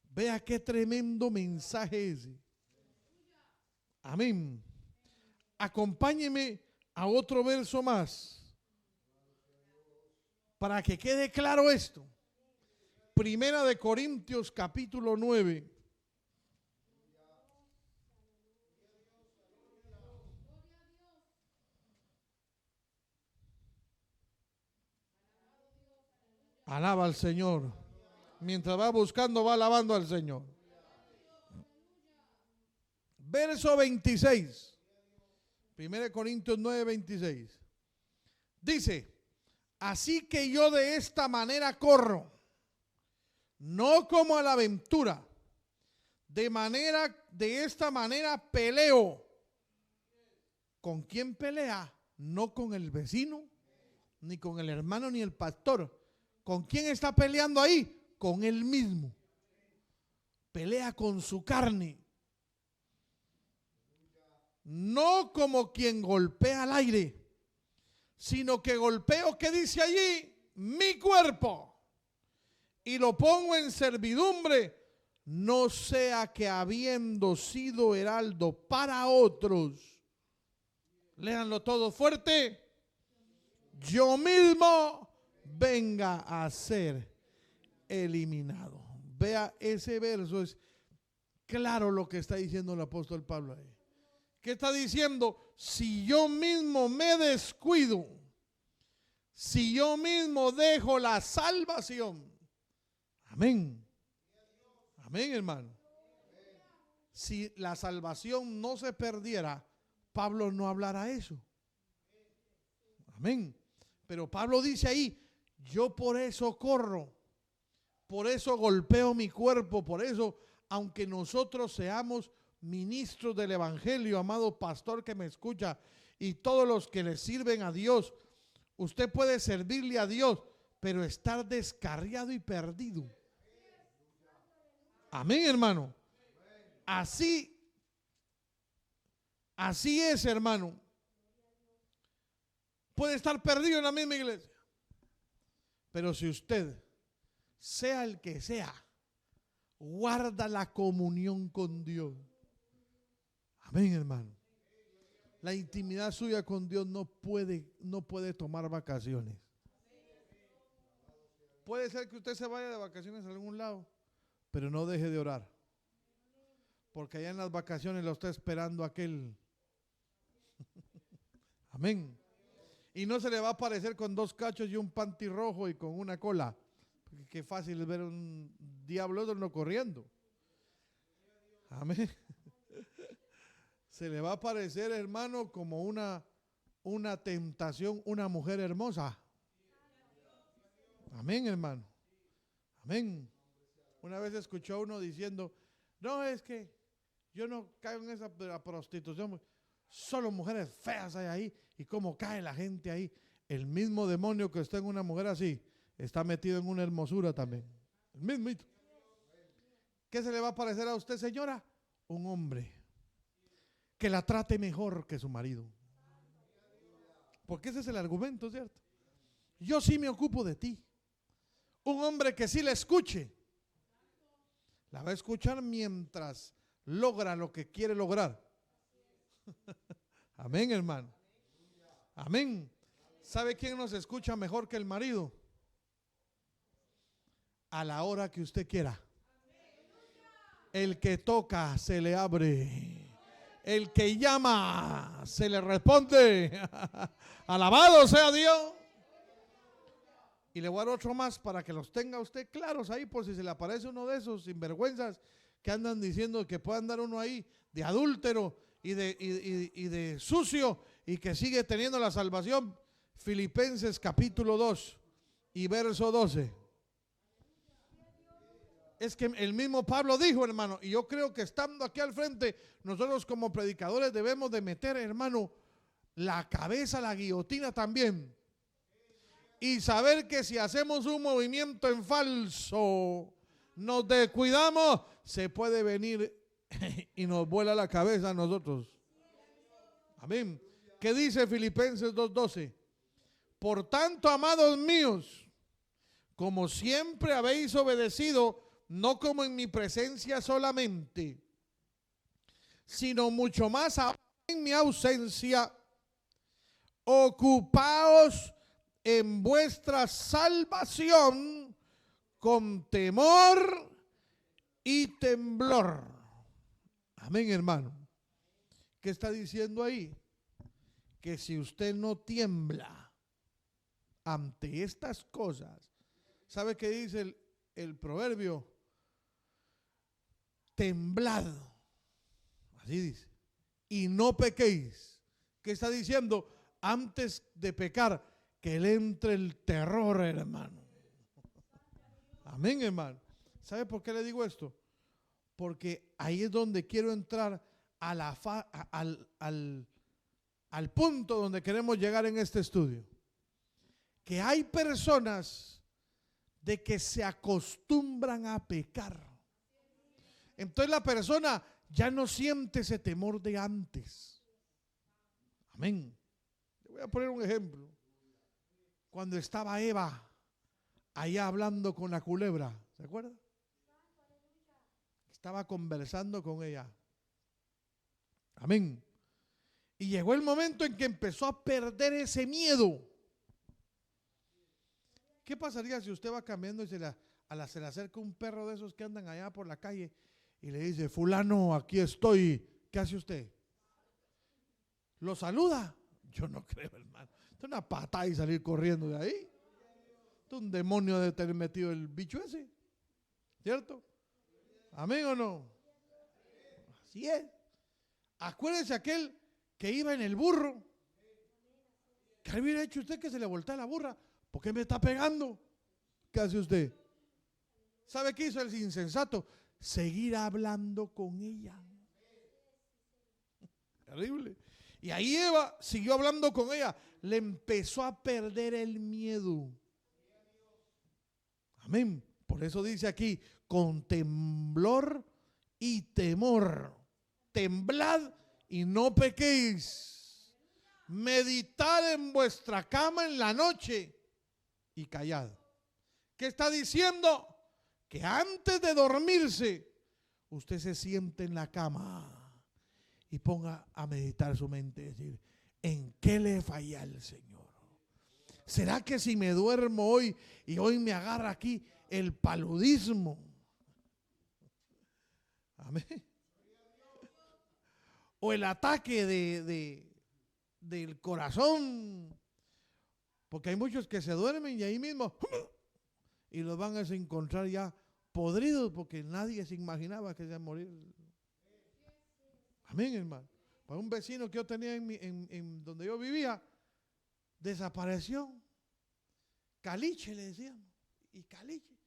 Vea qué tremendo mensaje ese. Amén. Acompáñeme a otro verso más para que quede claro esto. Primera de Corintios capítulo 9. Alaba al Señor. Mientras va buscando, va alabando al Señor. Verso 26. 1 Corintios 9, 26. Dice: así que yo de esta manera corro, no como a la aventura, de esta manera peleo. ¿Con quién pelea? No con el vecino, ni con el hermano, ni el pastor. ¿Con quién está peleando ahí? Con él mismo. Pelea con su carne. No como quien golpea al aire, sino que golpeo, ¿qué dice allí? Mi cuerpo, y lo pongo en servidumbre, no sea que habiendo sido heraldo para otros, léanlo todo fuerte, yo mismo venga a ser eliminado. Vea, ese verso es claro lo que está diciendo el apóstol Pablo ahí. ¿Qué está diciendo? Si yo mismo me descuido, si yo mismo dejo la salvación, amén, amén, hermano. Si la salvación no se perdiera, Pablo no hablara eso. Amén. Pero Pablo dice ahí: yo por eso corro, por eso golpeo mi cuerpo, por eso, aunque nosotros seamos ministros del evangelio, amado pastor que me escucha, y todos los que le sirven a Dios, usted puede servirle a Dios, pero estar descarriado y perdido. Amén, hermano. Así es, hermano. Puede estar perdido en la misma iglesia, pero si usted, sea el que sea, guarda la comunión con Dios. Amén, hermano. La intimidad suya con Dios no puede tomar vacaciones. Puede ser que usted se vaya de vacaciones a algún lado, pero no deje de orar, porque allá en las vacaciones lo está esperando aquel Amén. Y no se le va a aparecer con 2 cachos y un panty rojo y con una cola. Porque qué fácil es ver un diablo no corriendo. Amén. Se le va a aparecer, hermano, como una tentación, una mujer hermosa. Amén, hermano. Amén. Una vez escuchó a uno diciendo, no, es que yo no caigo en esa prostitución, solo mujeres feas hay ahí. Y cómo cae la gente ahí. El mismo demonio que está en una mujer así, está metido en una hermosura también. El mismito. ¿Qué se le va a parecer a usted, señora? Un hombre que la trate mejor que su marido. Porque ese es el argumento, ¿cierto? Yo sí me ocupo de ti. Un hombre que sí la escuche. La va a escuchar mientras logra lo que quiere lograr. Amén, hermano. Amén. ¿Sabe quién nos escucha mejor que el marido? A la hora que usted quiera. El que toca se le abre. El que llama se le responde. Alabado sea Dios. Y le voy a dar otro más para que los tenga usted claros ahí, por si se le aparece uno de esos sinvergüenzas que andan diciendo que puede andar uno ahí de adúltero y de sucio y que sigue teniendo la salvación. Filipenses capítulo 2 y verso 12. Es que el mismo Pablo dijo, hermano, y yo creo que estando aquí al frente, nosotros como predicadores debemos de meter, hermano, la cabeza a la guillotina también. Y saber que si hacemos un movimiento en falso, nos descuidamos, se puede venir y nos vuela la cabeza a nosotros. Amén. ¿Qué dice Filipenses 2:12? Por tanto, amados míos, como siempre habéis obedecido, no como en mi presencia solamente, sino mucho más en mi ausencia, ocupaos en vuestra salvación con temor y temblor. Amén, hermano. ¿Qué está diciendo ahí? Que si usted no tiembla ante estas cosas, ¿sabe qué dice el proverbio? Temblad, así dice, y no pequéis. ¿Qué está diciendo? Antes de pecar, que le entre el terror, hermano. Amén, hermano. ¿Sabe por qué le digo esto? Porque ahí es donde quiero entrar al punto donde queremos llegar en este estudio. Que hay personas de que se acostumbran a pecar. Entonces la persona ya no siente ese temor de antes. Amén. Le voy a poner un ejemplo. Cuando estaba Eva allá hablando con la culebra, ¿se acuerda? Estaba conversando con ella. Amén. Y llegó el momento en que empezó a perder ese miedo. ¿Qué pasaría si usted va caminando y se le acerca un perro de esos que andan allá por la calle y le dice, fulano, aquí estoy? ¿Qué hace usted? ¿Lo saluda? Yo no creo, hermano. Es una patada y salir corriendo de ahí. Es un demonio de tener metido el bicho ese. ¿Cierto? ¿Amén o no? Así es. Acuérdese aquel que iba en el burro. ¿Qué hubiera hecho usted que se le voltea la burra? ¿Por qué me está pegando? ¿Qué hace usted? ¿Sabe qué hizo el insensato? Seguir hablando con ella. Terrible. Y ahí Eva siguió hablando con ella. Le empezó a perder el miedo. Amén. Por eso dice aquí, con temblor y temor. Temblad y no pequéis. Meditad en vuestra cama en la noche y callad. ¿Qué está diciendo? Que antes de dormirse, usted se siente en la cama y ponga a meditar su mente, decir, ¿en qué le falla al Señor? ¿Será que si me duermo hoy y hoy me agarra aquí el paludismo? Amén. O el ataque del corazón. Porque hay muchos que se duermen y ahí mismo y los van a encontrar ya podridos porque nadie se imaginaba que se iban a morir. Amén, hermano. Para un vecino que yo tenía en donde yo vivía, desapareció. Caliche le decíamos. Y caliche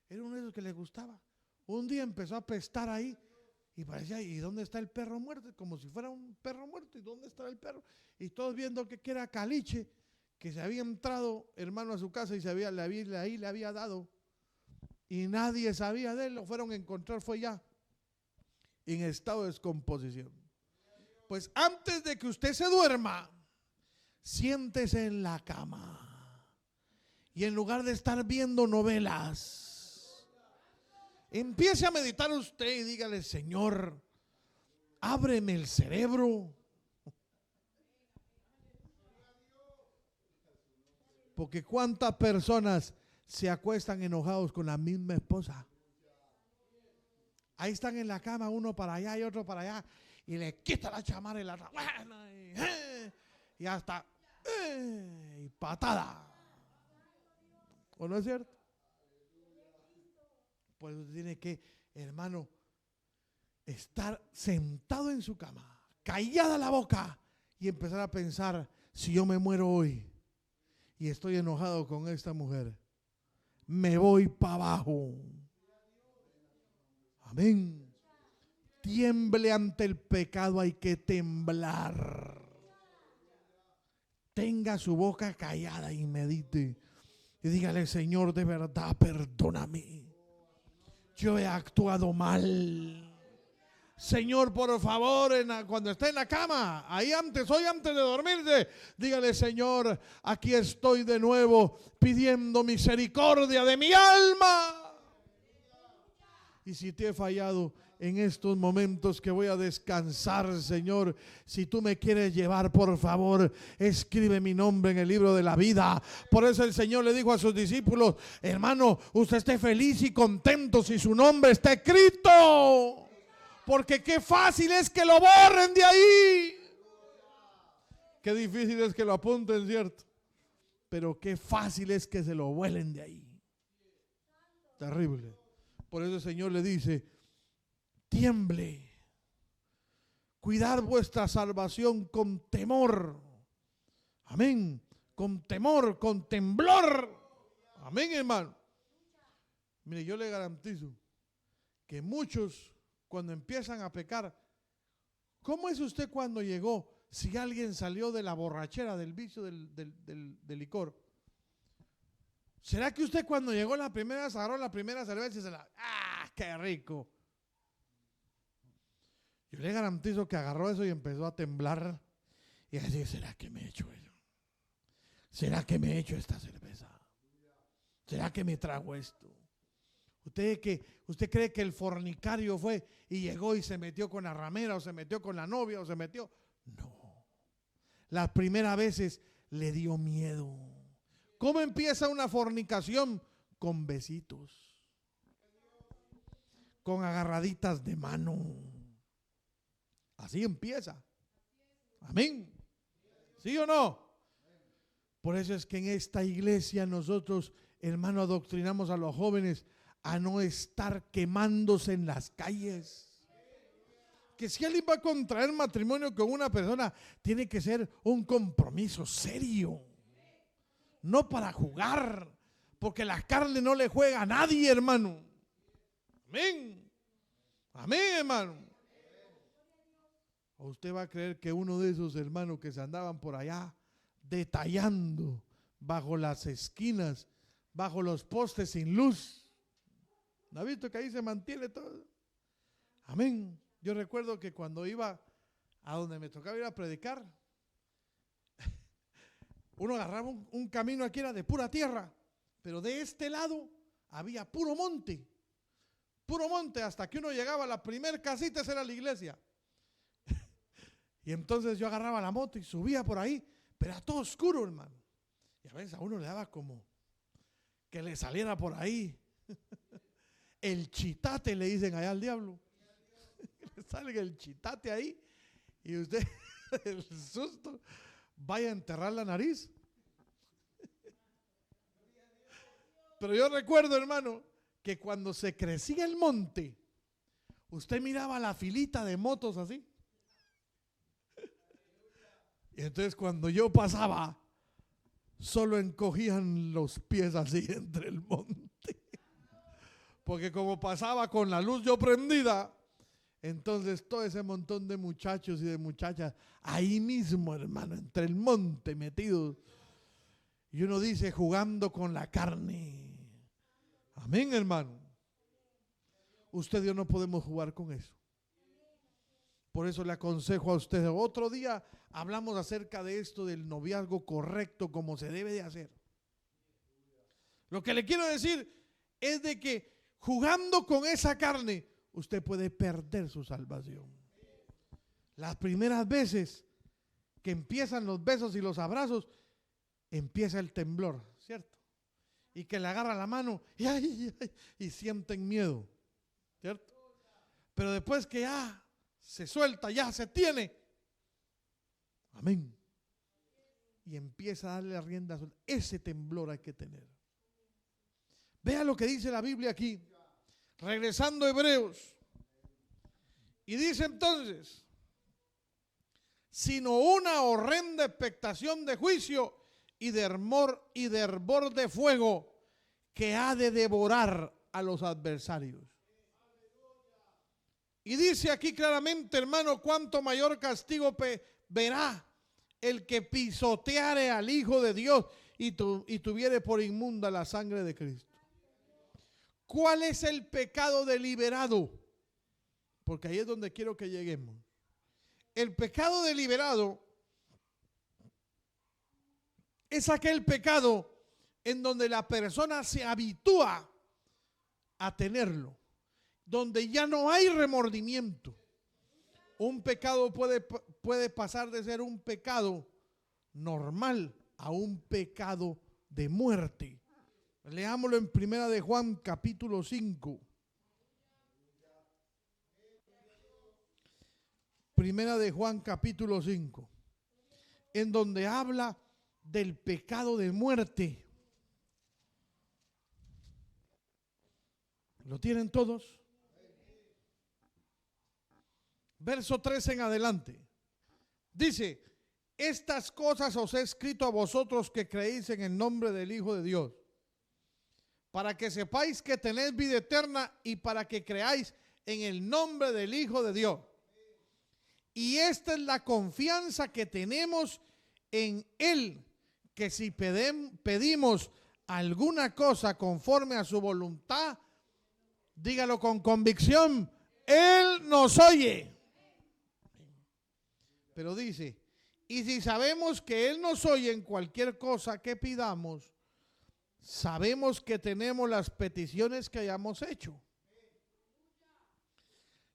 era uno de esos que le gustaba. Un día empezó a apestar ahí y parecía, ¿y dónde está el perro muerto? Como si fuera un perro muerto. ¿Y dónde está el perro? Y todos viendo que era caliche, que se había entrado, hermano, a su casa y ahí le había dado. Y nadie sabía de él. Lo fueron a encontrar, fue ya en estado de descomposición. Pues antes de que usted se duerma, siéntese en la cama. Y en lugar de estar viendo novelas, empiece a meditar usted y dígale: Señor, ábreme el cerebro. Porque cuántas personas se acuestan enojados con la misma esposa. Ahí están en la cama, uno para allá y otro para allá, y le quita la chamarra y la rabana y hasta y patada. ¿O no es cierto? Pues usted tiene que, hermano, estar sentado en su cama, callada la boca, y empezar a pensar: si yo me muero hoy y estoy enojado con esta mujer, me voy para abajo. Amén. Tiemble ante el pecado, hay que temblar. Tenga su boca callada y medite. Y dígale: Señor, de verdad, perdóname. Yo he actuado mal. Señor, por favor, cuando esté en la cama, hoy antes de dormirse, dígale: Señor, aquí estoy de nuevo pidiendo misericordia de mi alma. Y si te he fallado en estos momentos que voy a descansar, Señor, si tú me quieres llevar, por favor, escribe mi nombre en el libro de la vida. Por eso el Señor le dijo a sus discípulos: hermano, usted esté feliz y contento si su nombre está escrito. Porque qué fácil es que lo borren de ahí. Qué difícil es que lo apunten, ¿cierto? Pero qué fácil es que se lo vuelen de ahí. Terrible. Por eso el Señor le dice: tiemble. Cuidad vuestra salvación con temor. Amén. Con temor, con temblor. Amén, hermano. Mire, yo le garantizo que muchos, cuando empiezan a pecar, ¿cómo es usted cuando llegó? Si alguien salió de la borrachera, del vicio del licor, ¿será que usted cuando llegó la primera, agarró la primera cerveza y se la... ¡Ah, qué rico! Yo le garantizo que agarró eso y empezó a temblar y a decir: ¿será que me he hecho eso? ¿Será que me he hecho esta cerveza? ¿Será que me trago esto? ¿Usted cree que el fornicario fue y llegó y se metió con la ramera o se metió con la novia o se metió? No. Las primeras veces le dio miedo. ¿Cómo empieza una fornicación? Con besitos, con agarraditas de mano. Así empieza. Amén. ¿Sí o no? Por eso es que en esta iglesia nosotros, hermano, adoctrinamos a los jóvenes a no estar quemándose en las calles. Que si alguien va a contraer matrimonio con una persona, tiene que ser un compromiso serio. No para jugar, porque la carne no le juega a nadie, hermano. Amén. Amén, hermano. ¿O usted va a creer que uno de esos hermanos que se andaban por allá detallando bajo las esquinas, bajo los postes sin luz, ¿no ha visto que ahí se mantiene todo? Amén. Yo recuerdo que cuando iba a donde me tocaba ir a predicar, uno agarraba un camino aquí, era de pura tierra, pero de este lado había puro monte, hasta que uno llegaba a la primer casita, esa era la iglesia. Y entonces yo agarraba la moto y subía por ahí, pero era todo oscuro, hermano. Y a veces a uno le daba como que le saliera por ahí el chitate, le dicen allá al diablo. Le sale el chitate ahí y usted, el susto, vaya a enterrar la nariz. Pero yo recuerdo, hermano, que cuando se crecía el monte, usted miraba la filita de motos así. Y entonces cuando yo pasaba, solo encogían los pies así entre el monte. Porque como pasaba con la luz yo prendida, entonces todo ese montón de muchachos y de muchachas ahí mismo, hermano, entre el monte metidos. Y uno dice, jugando con la carne. Amén, hermano. Usted y yo no podemos jugar con eso. Por eso le aconsejo a usted, otro día hablamos acerca de esto del noviazgo correcto, como se debe de hacer. Lo que le quiero decir es de que jugando con esa carne, usted puede perder su salvación. Las primeras veces que empiezan los besos y los abrazos, empieza el temblor, ¿cierto? Y que le agarra la mano y sienten miedo, ¿cierto? Pero después que ya se suelta, ya se tiene, amén, y empieza a darle la rienda, ese temblor hay que tener. Vea lo que dice la Biblia aquí, regresando a Hebreos, y dice entonces, sino una horrenda expectación de juicio y de hervor de fuego que ha de devorar a los adversarios. Y dice aquí claramente, hermano, cuánto mayor castigo verá el que pisoteare al Hijo de Dios y tuviere por inmunda la sangre de Cristo. ¿Cuál es el pecado deliberado? Porque ahí es donde quiero que lleguemos. El pecado deliberado es aquel pecado en donde la persona se habitúa a tenerlo, donde ya no hay remordimiento. Un pecado puede pasar de ser un pecado normal a un pecado de muerte. Leámoslo en Primera de Juan capítulo 5. Primera de Juan capítulo 5, en donde habla del pecado de muerte. ¿Lo tienen todos? Verso 13 en adelante. Dice, estas cosas os he escrito a vosotros que creéis en el nombre del Hijo de Dios, para que sepáis que tenéis vida eterna y para que creáis en el nombre del Hijo de Dios. Y esta es la confianza que tenemos en Él, que si pedimos alguna cosa conforme a su voluntad, dígalo con convicción, Él nos oye. Pero dice, y si sabemos que Él nos oye en cualquier cosa que pidamos, sabemos que tenemos las peticiones que hayamos hecho.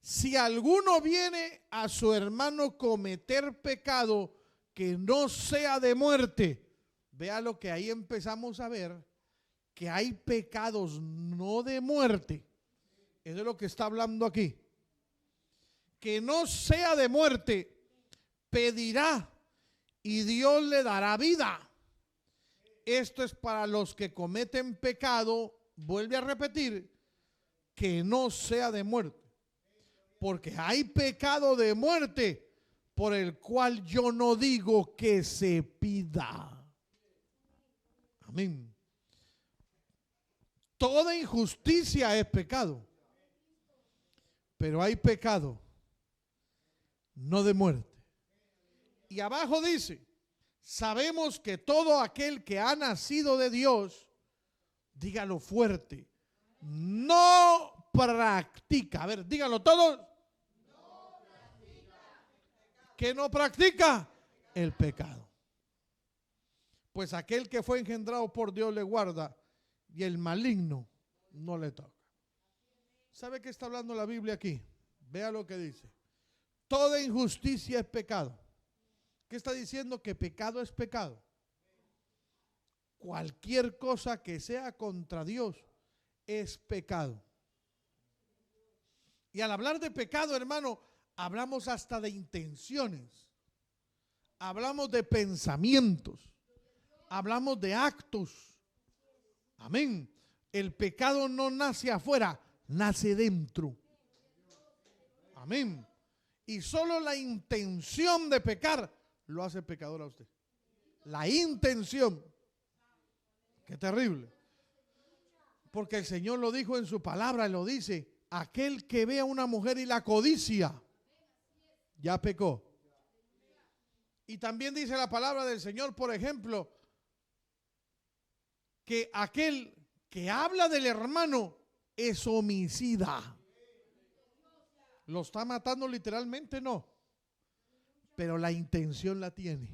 Si alguno viene a su hermano cometer pecado que no sea de muerte, vea lo que ahí empezamos a ver, que hay pecados no de muerte. Eso es lo que está hablando aquí. Que no sea de muerte, pedirá y Dios le dará vida. Esto es para los que cometen pecado, vuelve a repetir, que no sea de muerte. Porque hay pecado de muerte por el cual yo no digo que se pida. Amén. Toda injusticia es pecado. Pero hay pecado no de muerte. Y abajo dice, sabemos que todo aquel que ha nacido de Dios, dígalo fuerte, no practica. A ver, dígalo todos. ¿Qué no practica? El pecado. Pues aquel que fue engendrado por Dios le guarda y el maligno no le toca. ¿Sabe qué está hablando la Biblia aquí? Vea lo que dice. Toda injusticia es pecado. ¿Qué está diciendo? Que pecado es pecado. Cualquier cosa que sea contra Dios es pecado. Y al hablar de pecado, hermano, hablamos hasta de intenciones. hablamos de pensamientos, hablamos de actos. Amén. El pecado no nace afuera, nace dentro. Amén. Y solo la intención de pecar lo hace pecador a usted. La intención. Qué terrible. Porque el Señor lo dijo en su palabra, lo dice: aquel que ve a una mujer y la codicia, ya pecó. Y también dice la palabra del Señor, por ejemplo, que aquel que habla del hermano es homicida. ¿Lo está matando literalmente? No. Pero la intención la tiene.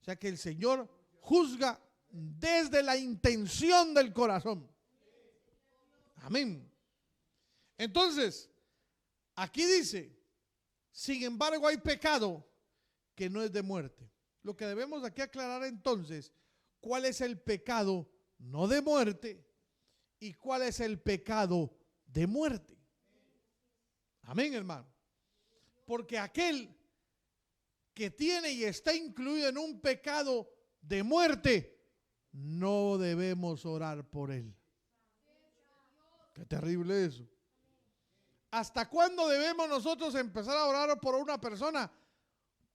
O sea que el Señor juzga desde la intención del corazón. Amén. Entonces, aquí dice: sin embargo hay pecado que no es de muerte. Lo que debemos aquí aclarar entonces, ¿cuál es el pecado no de muerte y cuál es el pecado de muerte? Amén, hermano. Porque aquel que tiene y está incluido en un pecado de muerte, no debemos orar por él. Qué terrible eso. ¿Hasta cuándo debemos nosotros empezar a orar por una persona?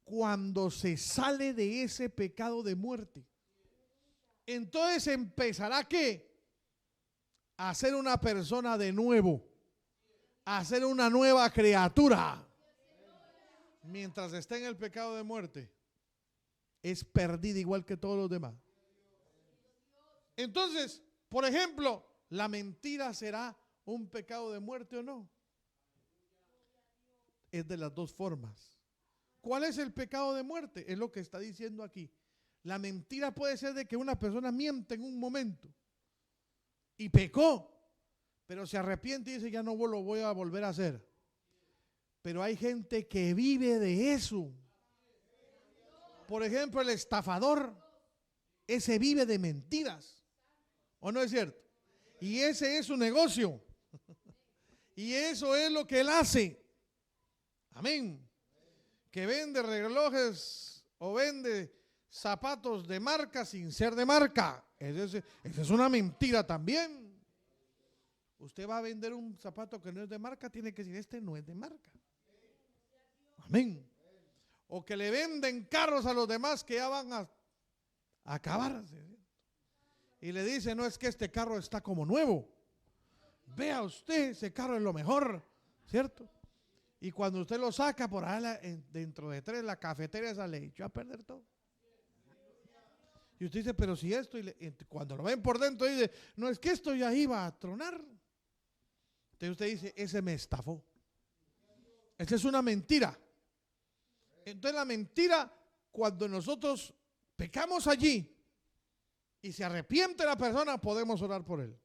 Cuando se sale de ese pecado de muerte. Entonces empezará ¿qué? A ser una persona de nuevo, a ser una nueva criatura. Mientras esté en el pecado de muerte, es perdida igual que todos los demás. Entonces, por ejemplo, ¿la mentira será un pecado de muerte o no? Es de las dos formas. ¿Cuál es el pecado de muerte? Es lo que está diciendo aquí. La mentira puede ser de que una persona miente en un momento y pecó, pero se arrepiente y dice: ya no lo voy a volver a hacer. Pero hay gente que vive de eso. Por ejemplo, el estafador, ese vive de mentiras. ¿O no es cierto? Y ese es su negocio. Y eso es lo que él hace. Amén. Que vende relojes o vende zapatos de marca sin ser de marca. Esa es una mentira también. Usted va a vender un zapato que no es de marca, tiene que decir: este no es de marca. Amén. O que le venden carros a los demás que ya van a acabarse. Y le dice: no, es que este carro está como nuevo. Vea usted, ese carro es lo mejor, ¿cierto? Y cuando usted lo saca por ahí, dentro de 3, la cafetera esa le echó a perder todo. Y usted dice: pero si esto, y cuando lo ven por dentro dice: no, es que esto ya iba a tronar. Entonces usted dice: ese me estafó. Esa es una mentira. Entonces la mentira, cuando nosotros pecamos allí y se arrepiente la persona, podemos orar por él.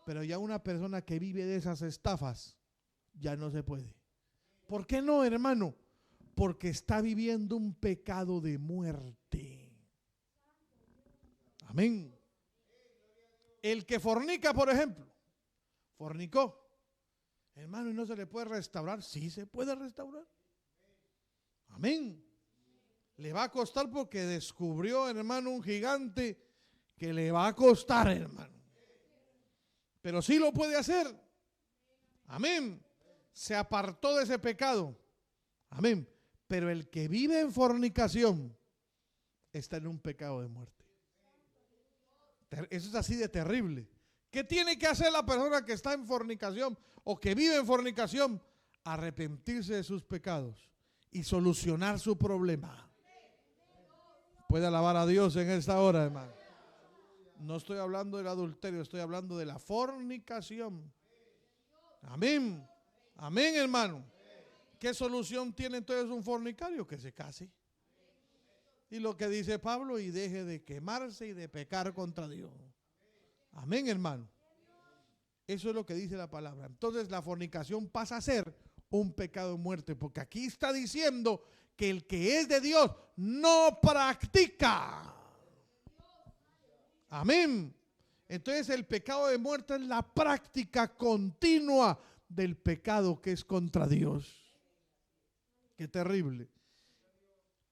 Pero ya una persona que vive de esas estafas, ya no se puede. ¿Por qué no, hermano? Porque está viviendo un pecado de muerte. Amén. El que fornica, por ejemplo, fornicó, hermano, ¿y no se le puede restaurar? Sí se puede restaurar. Amén. Le va a costar porque descubrió, hermano, un gigante que le va a costar, hermano. Pero sí lo puede hacer. Amén. Se apartó de ese pecado. Amén. Pero el que vive en fornicación está en un pecado de muerte. Eso es así de terrible. ¿Qué tiene que hacer la persona que está en fornicación o que vive en fornicación? Arrepentirse de sus pecados y solucionar su problema. Puede alabar a Dios en esta hora, hermano. No estoy hablando del adulterio, estoy hablando de la fornicación. Amén. Amén, hermano. ¿Qué solución tiene entonces un fornicario? Que se case. Y lo que dice Pablo: y deje de quemarse y de pecar contra Dios. Amén, hermano. Eso es lo que dice la palabra. Entonces la fornicación pasa a ser un pecado de muerte, porque aquí está diciendo que el que es de Dios no practica. Amén. Entonces el pecado de muerte es la práctica continua del pecado que es contra Dios. Qué terrible.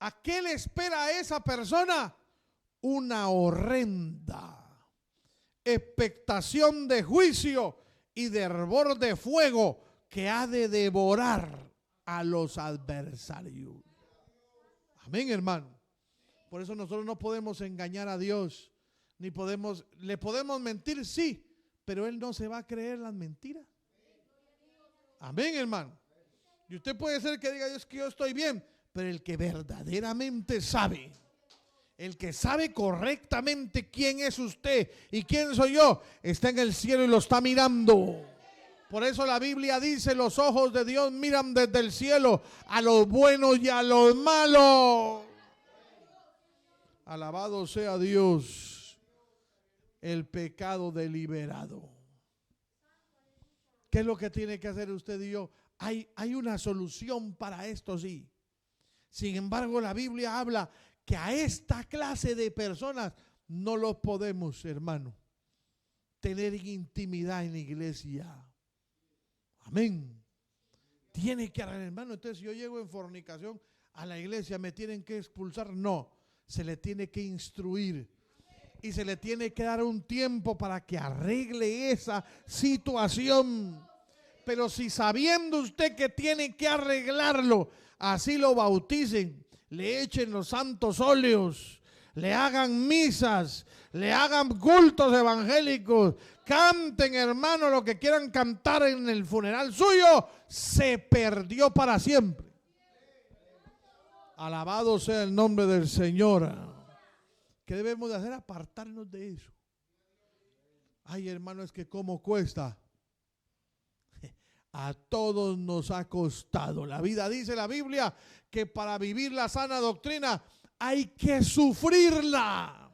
¿A qué le espera a esa persona? Una horrenda expectación de juicio y de hervor de fuego que ha de devorar a los adversarios. Amén, hermano. Por eso nosotros no podemos engañar a Dios, ni le podemos mentir, sí, pero Él no se va a creer las mentiras. Amén, hermano. Y usted puede ser que diga, es que yo estoy bien, pero el que verdaderamente sabe, el que sabe correctamente quién es usted y quién soy yo, está en el cielo y lo está mirando. Por eso la Biblia dice, los ojos de Dios miran desde el cielo a los buenos y a los malos. Alabado sea Dios. El pecado deliberado. ¿Qué es lo que tiene que hacer usted y yo? Hay una solución para esto, sí. Sin embargo, la Biblia habla que a esta clase de personas no los podemos, hermano, tener intimidad en la iglesia. Amén. Tiene que arreglar, hermano. Entonces, si yo llego en fornicación a la iglesia, ¿me tienen que expulsar? No, se le tiene que instruir y se le tiene que dar un tiempo para que arregle esa situación. Pero si sabiendo usted que tiene que arreglarlo, así lo bauticen, le echen los santos óleos, le hagan misas, le hagan cultos evangélicos, canten, hermano, lo que quieran cantar en el funeral suyo, se perdió para siempre. Alabado sea el nombre del Señor. ¿Qué debemos de hacer? Apartarnos de eso. Ay, hermano, es que cómo cuesta. A todos nos ha costado. La vida, dice la Biblia, que para vivir la sana doctrina hay que sufrirla.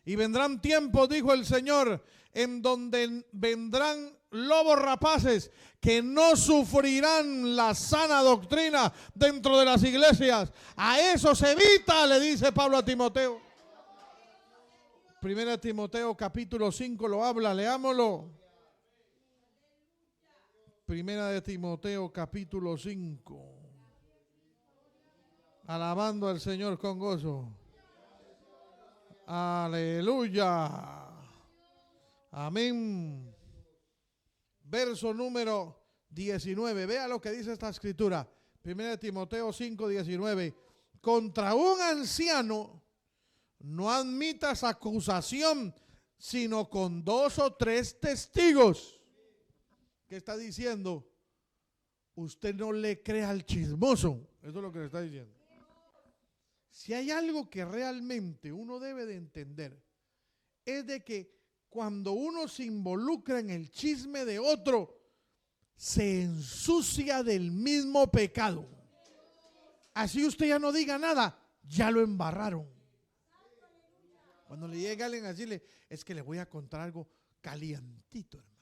Y vendrán tiempos, dijo el Señor, en donde vendrán lobos rapaces que no sufrirán la sana doctrina dentro de las iglesias. A eso se evita, le dice Pablo a Timoteo. Primera Timoteo capítulo 5 lo habla, leámoslo. Primera de Timoteo capítulo 5. Alabando al Señor con gozo. Aleluya. Amén. Verso número 19. Vea lo que dice esta escritura. Primera de Timoteo 5, 19. Contra un anciano no admitas acusación, sino con 2 o 3 testigos. ¿Qué está diciendo? Usted no le crea al chismoso. Eso es lo que le está diciendo. Si hay algo que realmente uno debe de entender, es de que cuando uno se involucra en el chisme de otro, se ensucia del mismo pecado. Así usted ya no diga nada, ya lo embarraron. Cuando le llega alguien a decirle, es que le voy a contar algo calientito, hermano.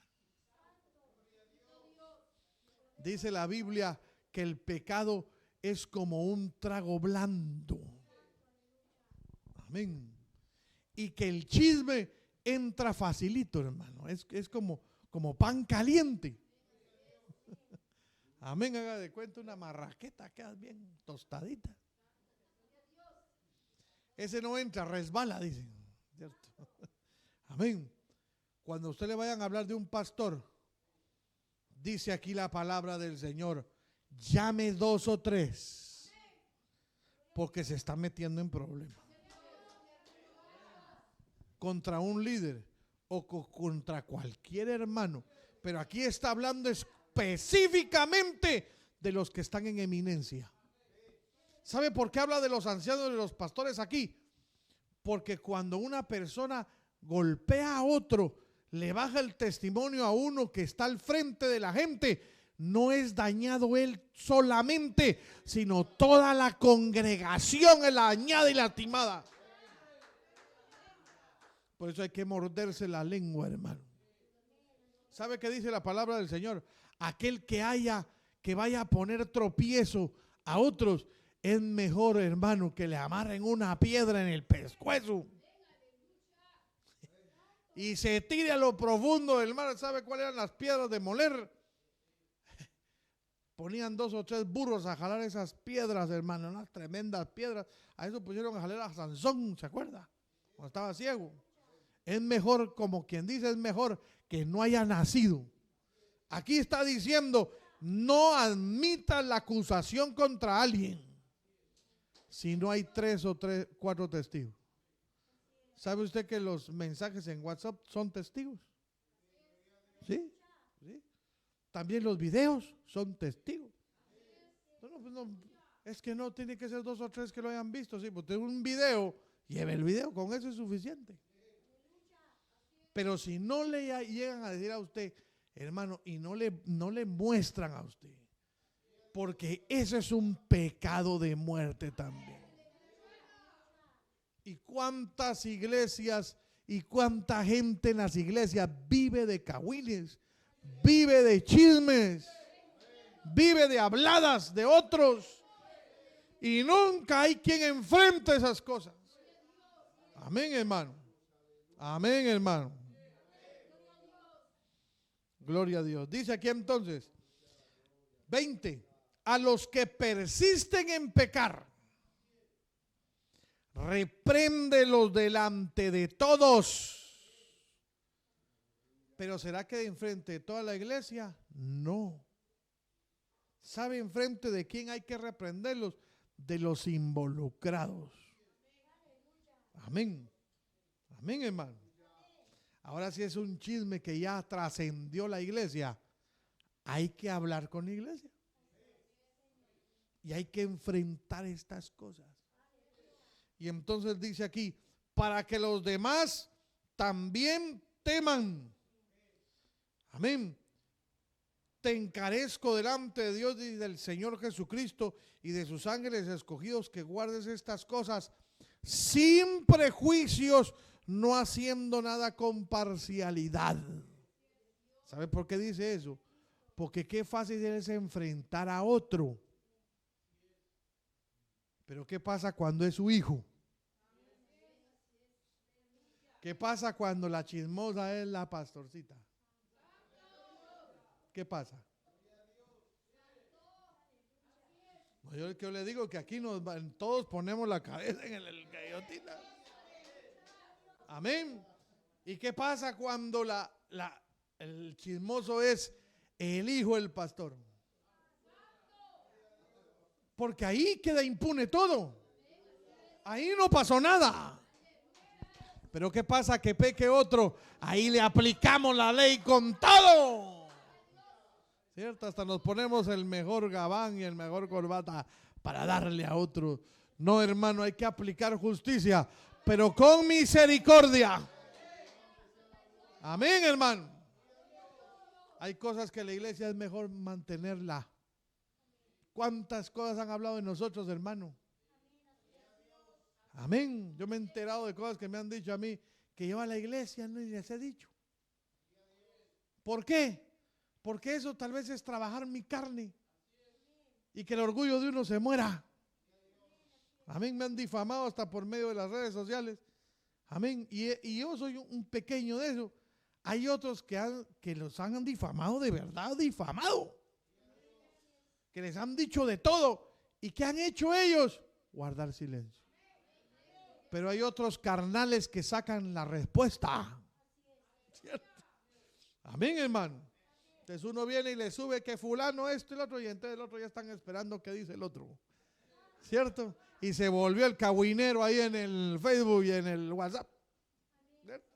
Dice la Biblia que el pecado es como un trago blando. Amén. Y que el chisme entra facilito, hermano. Es como pan caliente. Amén. Haga de cuenta una marraqueta, queda bien tostadita. Ese no entra, resbala, dicen. ¿Cierto? Amén. Cuando usted le vayan a hablar de un pastor, dice aquí la palabra del Señor, llame 2 o 3, porque se está metiendo en problemas. Contra un líder o contra cualquier hermano. Pero aquí está hablando específicamente de los que están en eminencia. ¿Sabe por qué habla de los ancianos y de los pastores aquí? Porque cuando una persona golpea a otro, le baja el testimonio a uno que está al frente de la gente, no es dañado él solamente, sino toda la congregación es la dañada y lastimada. Por eso hay que morderse la lengua, hermano. ¿Sabe qué dice la palabra del Señor? Aquel que vaya a poner tropiezo a otros, es mejor, hermano, que le amarren una piedra en el pescuezo y se tire a lo profundo del mar. ¿Sabe cuáles eran las piedras de moler? ponían 2 o 3 burros a jalar esas piedras, hermano, unas tremendas piedras. A eso pusieron a jalar a Sansón, ¿se acuerda? Cuando estaba ciego. Es mejor, como quien dice, es mejor que no haya nacido. Aquí está diciendo, no admita la acusación contra alguien si no hay 3 o 4 testigos. ¿Sabe usted que los mensajes en WhatsApp son testigos? ¿Sí? ¿Sí? También los videos son testigos. No, es que no tiene que ser 2 o 3 que lo hayan visto. Sí, porque un video, lleve el video, con eso es suficiente. Pero si no le llegan a decir a usted, hermano, y no le muestran a usted, porque ese es un pecado de muerte también. ¿Y cuántas iglesias y cuánta gente en las iglesias vive de cagüines, vive de chismes, vive de habladas de otros, y nunca hay quien enfrente esas cosas? Amén, hermano. Amén, hermano. Gloria a Dios. Dice aquí entonces, 20, a los que persisten en pecar, repréndelos delante de todos. Pero ¿será que de enfrente de toda la iglesia? No. ¿Sabe enfrente de quién hay que reprenderlos? De los involucrados. Amén. Amén, hermano. Ahora si es un chisme que ya trascendió la iglesia, hay que hablar con la iglesia. Y hay que enfrentar estas cosas. Y entonces dice aquí, para que los demás también teman. Amén. Te encarezco delante de Dios y del Señor Jesucristo y de sus ángeles escogidos que guardes estas cosas sin prejuicios, no haciendo nada con parcialidad. ¿Sabe por qué dice eso? Porque qué fácil es enfrentar a otro. Pero ¿qué pasa cuando es su hijo? ¿Qué pasa cuando la chismosa es la pastorcita? ¿Qué pasa? Yo le digo que aquí todos ponemos la cabeza en el guillotina. Amén. ¿Y qué pasa cuando el chismoso es el hijo del pastor? Porque ahí queda impune todo. Ahí no pasó nada. Pero ¿qué pasa? Que peque otro, ahí le aplicamos la ley con todo. ¿Cierto? Hasta nos ponemos el mejor gabán y el mejor corbata para darle a otro. No, hermano, hay que aplicar justicia, pero con misericordia. Amén, hermano. Hay cosas que la iglesia es mejor mantenerla. ¿Cuántas cosas han hablado de nosotros, hermano? Amén. Yo me he enterado de cosas que me han dicho a mí que yo a la iglesia no les he dicho. ¿Por qué? Porque eso tal vez es trabajar mi carne y que el orgullo de uno se muera. Amén. Me han difamado hasta por medio de las redes sociales. Amén. Y yo soy un pequeño de eso. Hay otros que los han difamado de verdad, difamado. Que les han dicho de todo. ¿Y qué han hecho ellos? Guardar silencio. Pero hay otros carnales que sacan la respuesta. ¿Cierto? Amén, hermano. Entonces uno viene y le sube que fulano esto y el otro, y entonces el otro ya están esperando qué dice el otro. ¿Cierto? Y se volvió el cagüinero ahí en el Facebook y en el WhatsApp. ¿Cierto?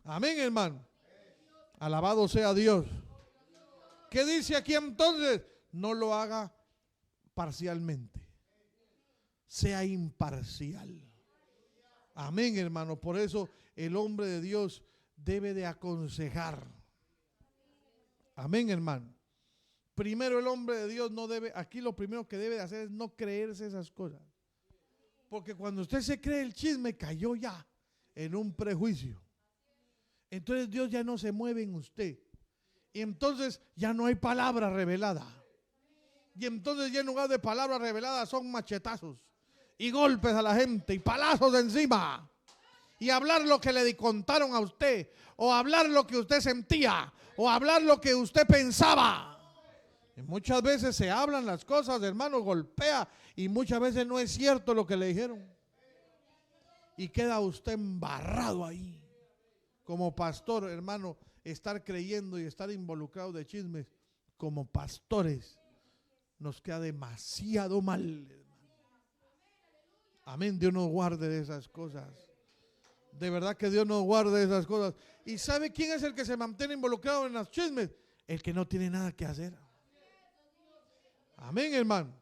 Amén, hermano. Alabado sea Dios. ¿Qué dice aquí entonces? No lo haga parcialmente. Sea imparcial. Amén, hermano. Por eso el hombre de Dios debe de aconsejar. Amén, hermano. Primero el hombre de Dios no debe, aquí lo primero que debe de hacer es no creerse esas cosas. Porque cuando usted se cree el chisme, cayó ya en un prejuicio. Entonces Dios ya no se mueve en usted. Y entonces ya no hay palabra revelada. Y entonces ya en lugar de palabras reveladas son machetazos y golpes a la gente y palazos encima. Y hablar lo que le contaron a usted, o hablar lo que usted sentía, o hablar lo que usted pensaba. Y muchas veces se hablan las cosas, hermano, golpea, y muchas veces no es cierto lo que le dijeron. Y queda usted embarrado ahí. Como pastor, hermano, estar creyendo y estar involucrado de chismes, como pastores, nos queda demasiado mal, hermano. Amén, Dios nos guarde de esas cosas. De verdad que Dios nos guarde de esas cosas. ¿Y sabe quién es el que se mantiene involucrado en los chismes? El que no tiene nada que hacer. Amén, hermano.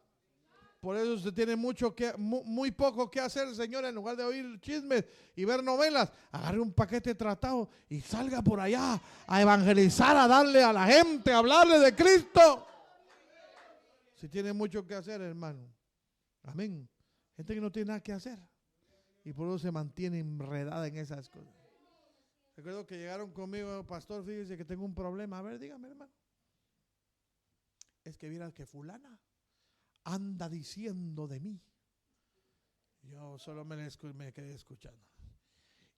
Por eso usted tiene muy poco que hacer, señora. En lugar de oír chismes y ver novelas, agarre un paquete de tratado y salga por allá a evangelizar, a darle a la gente, a hablarle de Cristo. Si tiene mucho que hacer, hermano. Amén. Gente que no tiene nada que hacer y por eso se mantiene enredada en esas cosas. Recuerdo que llegaron conmigo, pastor, fíjese que tengo un problema. A ver, dígame, hermano. Es que vieras que fulana anda diciendo de mí. Yo solo me quedé escuchando.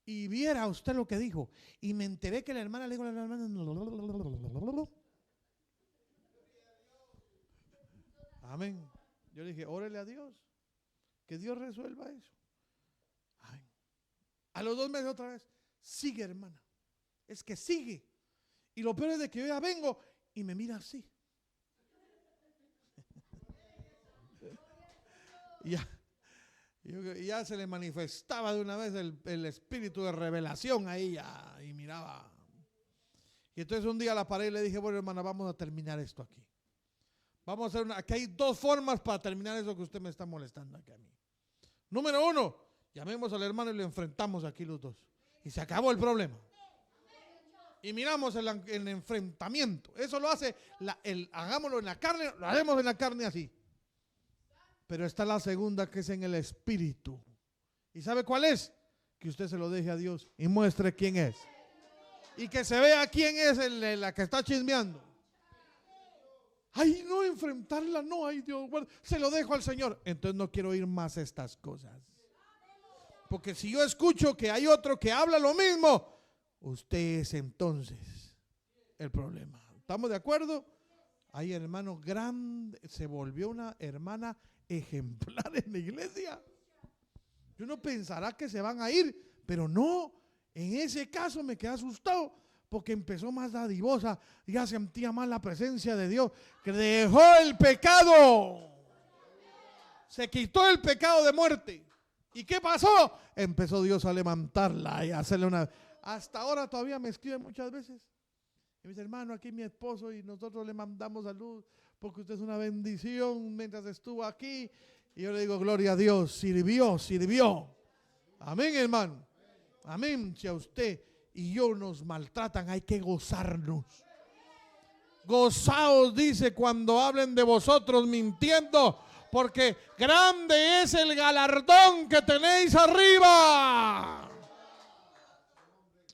Y viera usted lo que dijo. Y me enteré que la hermana le dijo a la hermana. Amén. Yo le dije, órele a Dios. Que Dios resuelva eso. Amén. A los 2 meses otra vez. Sigue, hermana. Es que sigue. Y lo peor es de que yo ya vengo y me mira así. Ya se le manifestaba de una vez el espíritu de revelación ahí ya, y miraba. Y entonces un día la paré y le dije, bueno, hermana, vamos a terminar esto aquí. Vamos a hacer aquí hay 2 formas para terminar eso que usted me está molestando aquí a mí. Número 1, llamemos al hermano y lo enfrentamos aquí los 2. Y se acabó el problema. Y miramos el enfrentamiento. Eso lo hace, hagámoslo en la carne, lo haremos en la carne así. Pero está la segunda, que es en el espíritu. ¿Y sabe cuál es? Que usted se lo deje a Dios y muestre quién es. Y que se vea quién es la que está chismeando. Ay, no, enfrentarla, no, ay Dios, bueno, se lo dejo al Señor. Entonces no quiero oír más estas cosas. Porque si yo escucho que hay otro que habla lo mismo, usted es entonces el problema. ¿Estamos de acuerdo? Ay, hermano, grande, se volvió una hermana ejemplar en la iglesia. Y uno pensará que se van a ir, pero no. En ese caso me quedé asustado porque empezó más dadivosa, ya sentía más la presencia de Dios, que dejó el pecado, se quitó el pecado de muerte. ¿Y qué pasó? Empezó Dios a levantarla y a hacerle una... Hasta ahora todavía me escribe muchas veces. Y me dice, hermano, aquí mi esposo y nosotros le mandamos salud porque usted es una bendición mientras estuvo aquí. Y yo le digo, gloria a Dios, sirvió. Amén, hermano. Amén. Si a usted y yo nos maltratan, hay que gozarnos. Gozaos, dice, cuando hablen de vosotros mintiendo, porque grande es el galardón que tenéis arriba.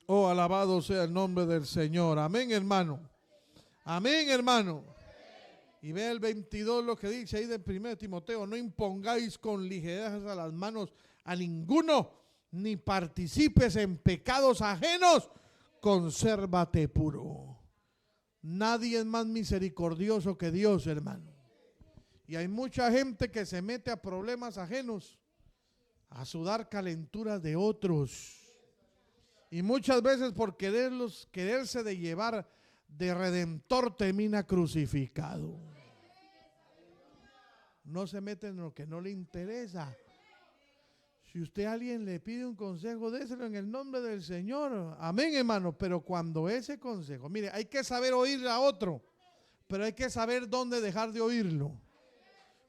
Oh, alabado sea el nombre del Señor. Amén, hermano. Amén, hermano. Y ve el 22 lo que dice ahí de 1 Timoteo. No impongáis con ligereza las manos a ninguno, ni participes en pecados ajenos. Consérvate puro. Nadie es más misericordioso que Dios, hermano. Y hay mucha gente que se mete a problemas ajenos, a sudar calenturas de otros. Y muchas veces por quererse de llevar de redentor termina crucificado. No se mete en lo que no le interesa. Si usted a alguien le pide un consejo, déselo en el nombre del Señor. Amén, hermano. Pero cuando ese consejo, mire, hay que saber oír a otro, pero hay que saber dónde dejar de oírlo.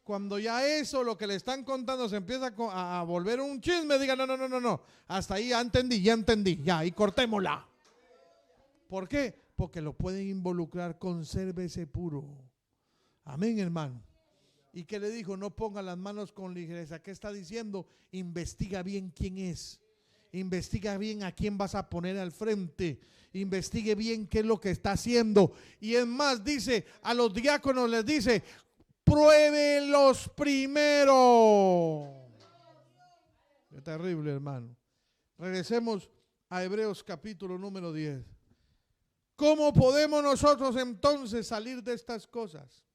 Cuando ya eso, lo que le están contando, se empieza a volver un chisme, diga, no. Hasta ahí ya entendí, ya, y cortémosla. ¿Por qué? Porque lo pueden involucrar, consérvese puro. Amén, hermano. ¿Y qué le dijo? No ponga las manos con ligereza. ¿Qué está diciendo? Investiga bien quién es. Investiga bien a quién vas a poner al frente. Investigue bien qué es lo que está haciendo. Y es más, dice, a los diáconos les dice, pruébelos primero. Qué terrible, hermano. Regresemos a Hebreos capítulo número 10. ¿Cómo podemos nosotros entonces salir de estas cosas?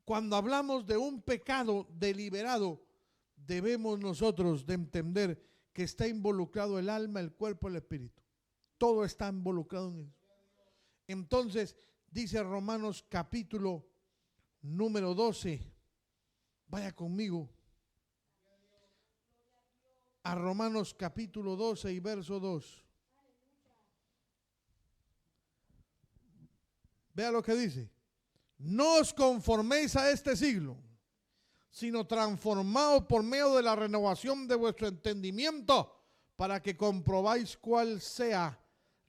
Cuando hablamos de un pecado deliberado, debemos nosotros de entender que está involucrado el alma, el cuerpo, el espíritu. Todo está involucrado en eso. Entonces, dice Romanos capítulo número 12. Vaya conmigo a Romanos capítulo 12 y verso 2. Vea lo que dice. No os conforméis a este siglo, sino transformaos por medio de la renovación de vuestro entendimiento, para que comprobáis cuál sea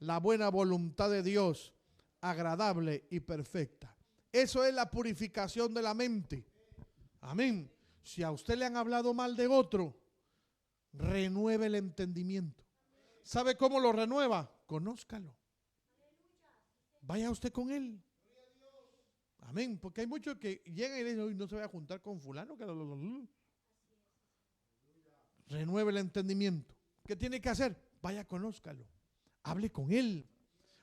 la buena voluntad de Dios, agradable y perfecta. Eso es la purificación de la mente. Amén. Si a usted le han hablado mal de otro, renueve el entendimiento. ¿Sabe cómo lo renueva? Conózcalo. Vaya usted con él. Amén. Porque hay muchos que llegan y dicen, hoy no se va a juntar con fulano. Renueve el entendimiento. ¿Qué tiene que hacer? Vaya, conózcalo. Hable con él.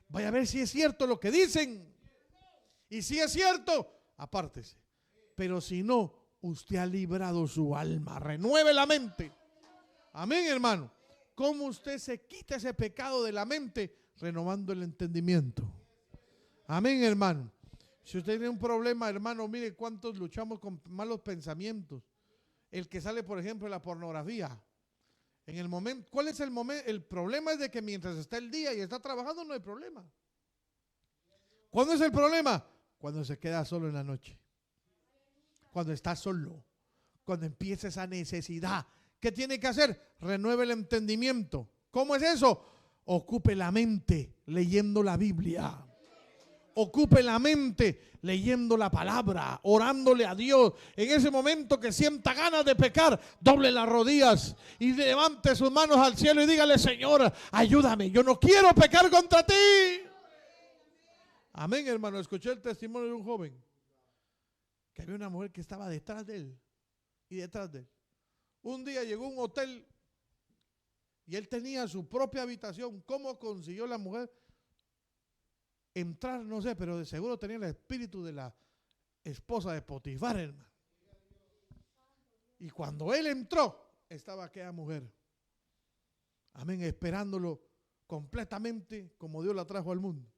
Vaya a ver si es cierto lo que dicen. Y si es cierto, apártese. Pero si no, usted ha librado su alma. Renueve la mente. Amén, hermano. ¿Cómo usted se quita ese pecado de la mente? Renovando el entendimiento. Amén, hermano. Si usted tiene un problema, hermano, mire cuántos luchamos con malos pensamientos. El que sale, por ejemplo, de la pornografía. En el momento, ¿cuál es el momento? El problema es de que mientras está el día y está trabajando no hay problema. ¿Cuándo es el problema? Cuando se queda solo en la noche. Cuando está solo. Cuando empieza esa necesidad. ¿Qué tiene que hacer? Renueve el entendimiento. ¿Cómo es eso? Ocupe la mente leyendo la Biblia. Ocupe la mente leyendo la palabra, orándole a Dios. En ese momento que sienta ganas de pecar, doble las rodillas y levante sus manos al cielo y dígale: Señor, ayúdame, yo no quiero pecar contra ti. Amén, hermano. Escuché el testimonio de un joven que había una mujer que estaba detrás de él y detrás de él. Un día llegó a un hotel y él tenía su propia habitación. ¿Cómo consiguió la mujer entrar? No sé, pero de seguro tenía el espíritu de la esposa de Potifar, hermano. Y cuando él entró, estaba aquella mujer, amén, esperándolo completamente como Dios la trajo al mundo.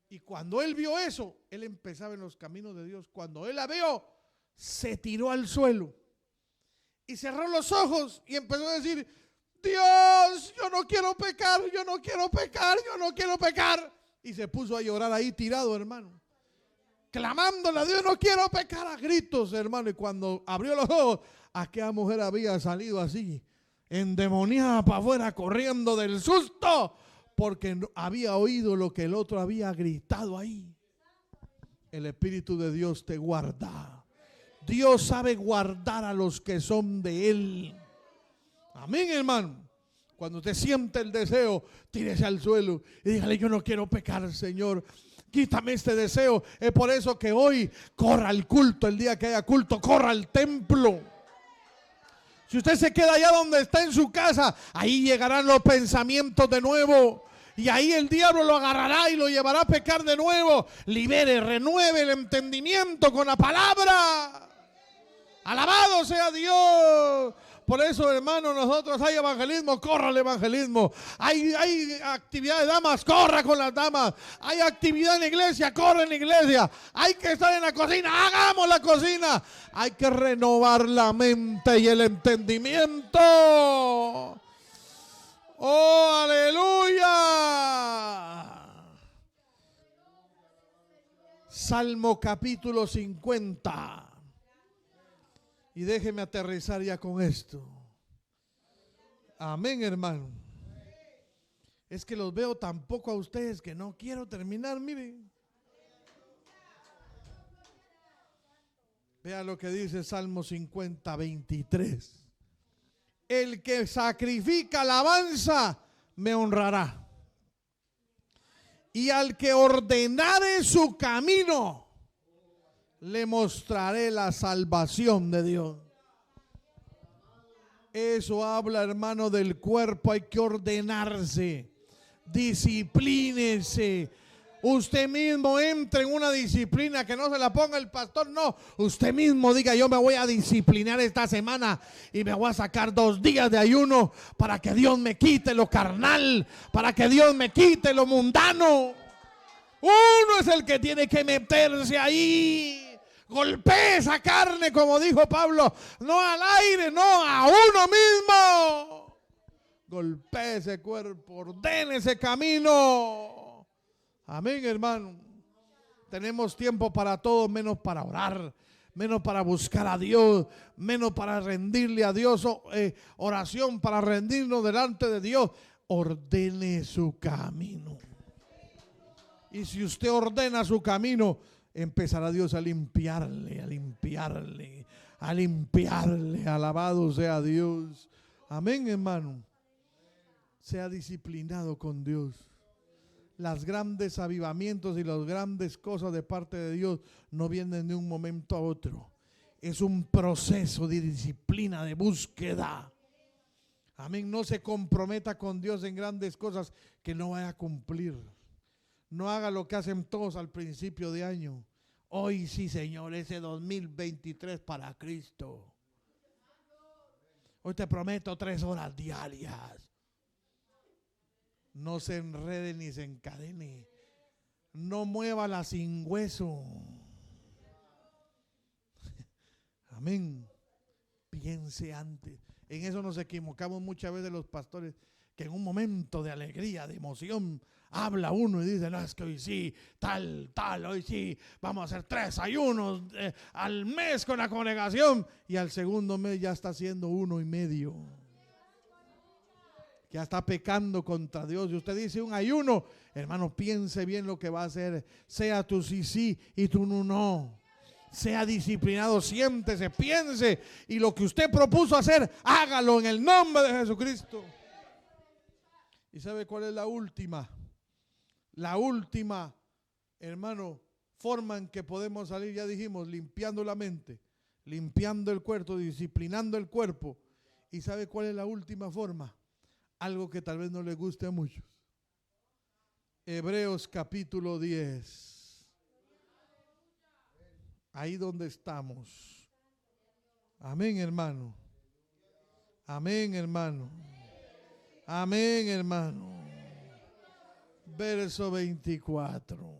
Y cuando él vio eso, él empezaba en los caminos de Dios. Cuando él la vio, se tiró al suelo y cerró los ojos y empezó a decir: Dios, yo no quiero pecar, yo no quiero pecar, yo no quiero pecar. Y se puso a llorar ahí tirado, hermano, clamándole a Dios: no quiero pecar, a gritos, hermano. Y cuando abrió los ojos, aquella mujer había salido así, endemoniada para afuera, corriendo del susto, porque había oído lo que el otro había gritado ahí. El Espíritu de Dios te guarda. Dios sabe guardar a los que son de Él. Amén, hermano. Cuando usted siente el deseo, tírese al suelo y dígale: yo no quiero pecar, Señor. Quítame este deseo. Es por eso que hoy corra al culto. El día que haya culto, corra al templo. Si usted se queda allá donde está en su casa, ahí llegarán los pensamientos de nuevo. Y ahí el diablo lo agarrará y lo llevará a pecar de nuevo. Libere, renueve el entendimiento con la palabra. Alabado sea Dios. Por eso, hermano, nosotros hay evangelismo, corra al evangelismo. Hay actividad de damas, corra con las damas. Hay actividad en la iglesia, corra en la iglesia. Hay que estar en la cocina, hagamos la cocina. Hay que renovar la mente y el entendimiento. ¡Oh, aleluya! Salmo capítulo 50. Y déjeme aterrizar ya con esto. Amén, hermano. Es que los veo tan poco a ustedes que no quiero terminar, miren. Vea lo que dice Salmo 50, 23. El que sacrifica alabanza me honrará, y al que ordenare su camino le mostraré la salvación de Dios. Eso habla, hermano, del cuerpo. Hay que ordenarse, disciplínese, Usted mismo entre en una disciplina, que no se la ponga el pastor, no. Usted mismo diga: yo me voy a disciplinar esta semana y me voy a sacar 2 días de ayuno para que Dios me quite lo carnal, para que Dios me quite lo mundano. Uno es el que tiene que meterse ahí. Golpee esa carne, como dijo Pablo, no al aire, no, a uno mismo. Golpee ese cuerpo, ordene ese camino. Amén, hermano. Tenemos tiempo para todo menos para orar, menos para buscar a Dios, menos para rendirle a Dios, oración para rendirnos delante de Dios. Ordene su camino. Y si usted ordena su camino, empezará Dios a limpiarle, a limpiarle, a limpiarle. Alabado sea Dios. Amén, hermano. Sea disciplinado con Dios. Las grandes avivamientos y las grandes cosas de parte de Dios no vienen de un momento a otro. Es un proceso de disciplina, de búsqueda. Amén. No se comprometa con Dios en grandes cosas que no vaya a cumplir. No haga lo que hacen todos al principio de año. Hoy sí, Señor, ese 2023 para Cristo. Hoy te prometo 3 horas diarias. No se enrede ni se encadene. No mueva la sin hueso. Amén. Piense antes. En eso nos equivocamos muchas veces los pastores, que en un momento de alegría, de emoción, habla uno y dice: no, es que hoy sí, tal, hoy sí, vamos a hacer 3 ayunos al mes con la congregación. Y al segundo mes ya está haciendo 1 y medio. Ya está pecando contra Dios. Y usted dice un ayuno, hermano, piense bien lo que va a hacer. Sea tu sí y tu no. Sea disciplinado, siéntese, piense. Y lo que usted propuso hacer, hágalo en el nombre de Jesucristo. ¿Y sabe cuál es la última? La última, hermano, forma en que podemos salir, ya dijimos, limpiando la mente, limpiando el cuerpo, disciplinando el cuerpo. ¿Y sabe cuál es la última forma? Algo que tal vez no le guste a muchos. Hebreos capítulo 10. Ahí donde estamos. Amén, hermano. Amén, hermano. Amén, hermano. Verso 24.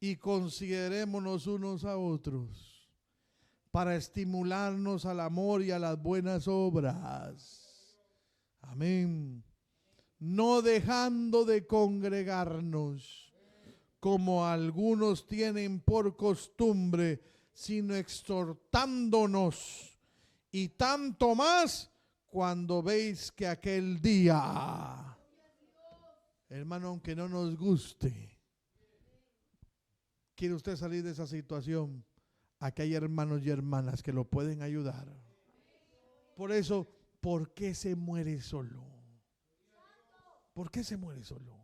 Y considerémonos unos a otros para estimularnos al amor y a las buenas obras. Amén. No dejando de congregarnos, como algunos tienen por costumbre, sino exhortándonos, y tanto más cuando veis que aquel día, hermano, aunque no nos guste, quiere usted salir de esa situación, aquí hay hermanos y hermanas que lo pueden ayudar. Por eso, ¿por qué se muere solo? ¿Por qué se muere solo?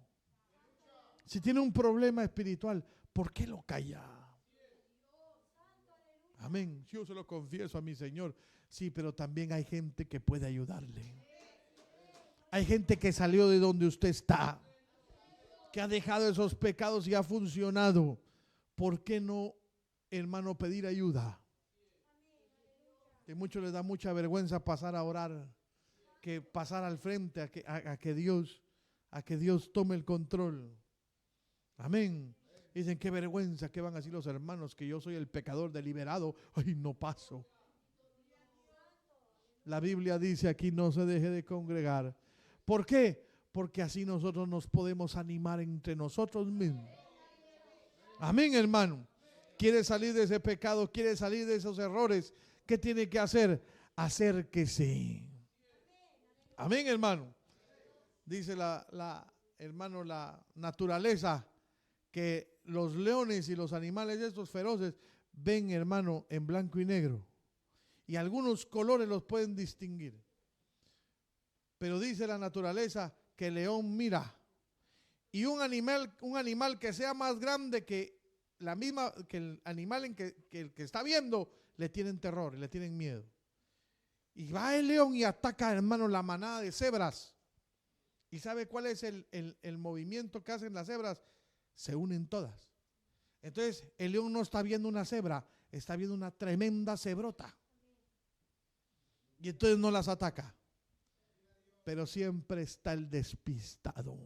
Si tiene un problema espiritual, ¿por qué lo calla? Amén. Yo se lo confieso a mi Señor. Sí, pero también hay gente que puede ayudarle. Hay gente que salió de donde usted está, que ha dejado esos pecados y ha funcionado. ¿Por qué no, hermano, pedir ayuda? Que muchos les da mucha vergüenza pasar a orar, que pasar al frente a que Dios tome el control. Amén. Dicen: qué vergüenza, ¿qué van a decir los hermanos? Que yo soy el pecador deliberado. Ay, no paso. La Biblia dice aquí: no se deje de congregar. ¿Por qué? Porque así nosotros nos podemos animar entre nosotros mismos. Amén, hermano. ¿Quiere salir de ese pecado? ¿Quiere salir de esos errores? ¿Qué tiene que hacer? Acérquese. Amén, hermano. Dice hermano, la naturaleza, que los leones y los animales estos feroces ven, hermano, en blanco y negro. Y algunos colores los pueden distinguir. Pero dice la naturaleza que el león mira. Y un animal que sea más grande que el animal que el que está viendo, le tienen terror, le tienen miedo. Y va el león y ataca, hermano, la manada de cebras. ¿Y sabe cuál es el movimiento que hacen las cebras? Se unen todas. Entonces el león no está viendo una cebra, está viendo una tremenda cebrota. Y entonces no las ataca. Pero siempre está el despistado.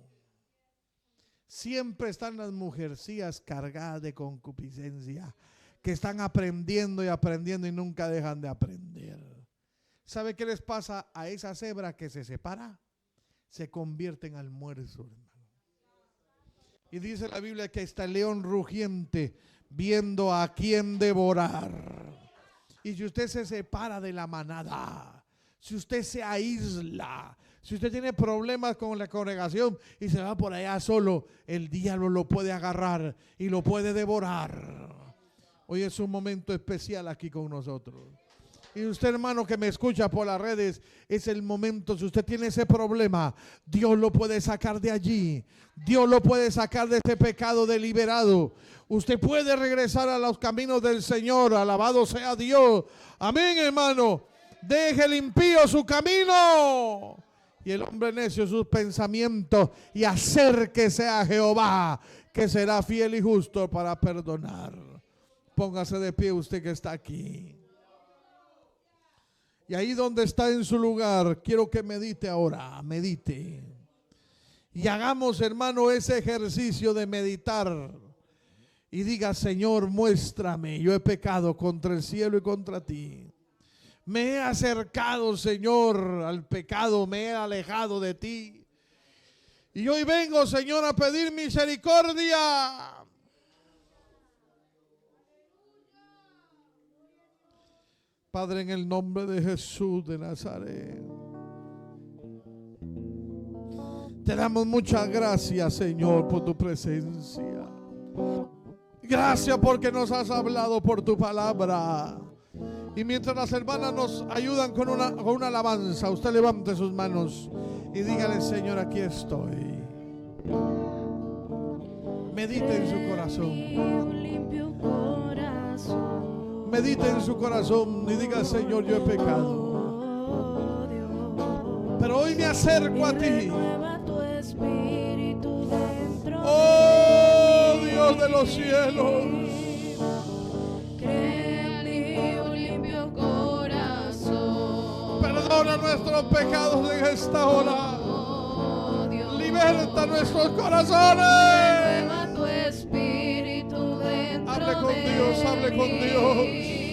Siempre están las mujercillas cargadas de concupiscencia, que están aprendiendo y aprendiendo y nunca dejan de aprender. ¿Sabe qué les pasa a esa cebra que se separa? Se convierte en almuerzo, hermano. Y dice la Biblia que está el león rugiente viendo a quién devorar. Y si usted se separa de la manada, si usted se aísla, si usted tiene problemas con la congregación y se va por allá solo, el diablo lo puede agarrar y lo puede devorar. Hoy es un momento especial aquí con nosotros. Y usted, hermano, que me escucha por las redes, es el momento. Si usted tiene ese problema, Dios lo puede sacar de allí. Dios lo puede sacar de ese pecado deliberado. Usted puede regresar a los caminos del Señor. Alabado sea Dios. Amén, hermano. Deje el impío su camino y el hombre necio sus pensamientos, y acérquese a Jehová, que será fiel y justo para perdonar. Póngase de pie usted que está aquí. Y ahí donde está en su lugar, quiero que medite ahora, medite. Y hagamos, hermano, ese ejercicio de meditar. Y diga: Señor, muéstrame, yo he pecado contra el cielo y contra ti. Me he acercado, Señor, al pecado, me he alejado de ti. Y hoy vengo, Señor, a pedir misericordia. Padre, en el nombre de Jesús de Nazaret, te damos muchas gracias, Señor, por tu presencia. Gracias porque nos has hablado por tu palabra. Y mientras las hermanas nos ayudan con una alabanza, usted levante sus manos y dígale: Señor, aquí estoy. Medite en su corazón. Medite en su corazón y diga: Señor, yo he pecado, pero hoy me acerco a ti. Oh Dios de los cielos, perdona nuestros pecados en esta hora. Liberta nuestros corazones. Hable con Dios, hable con Dios.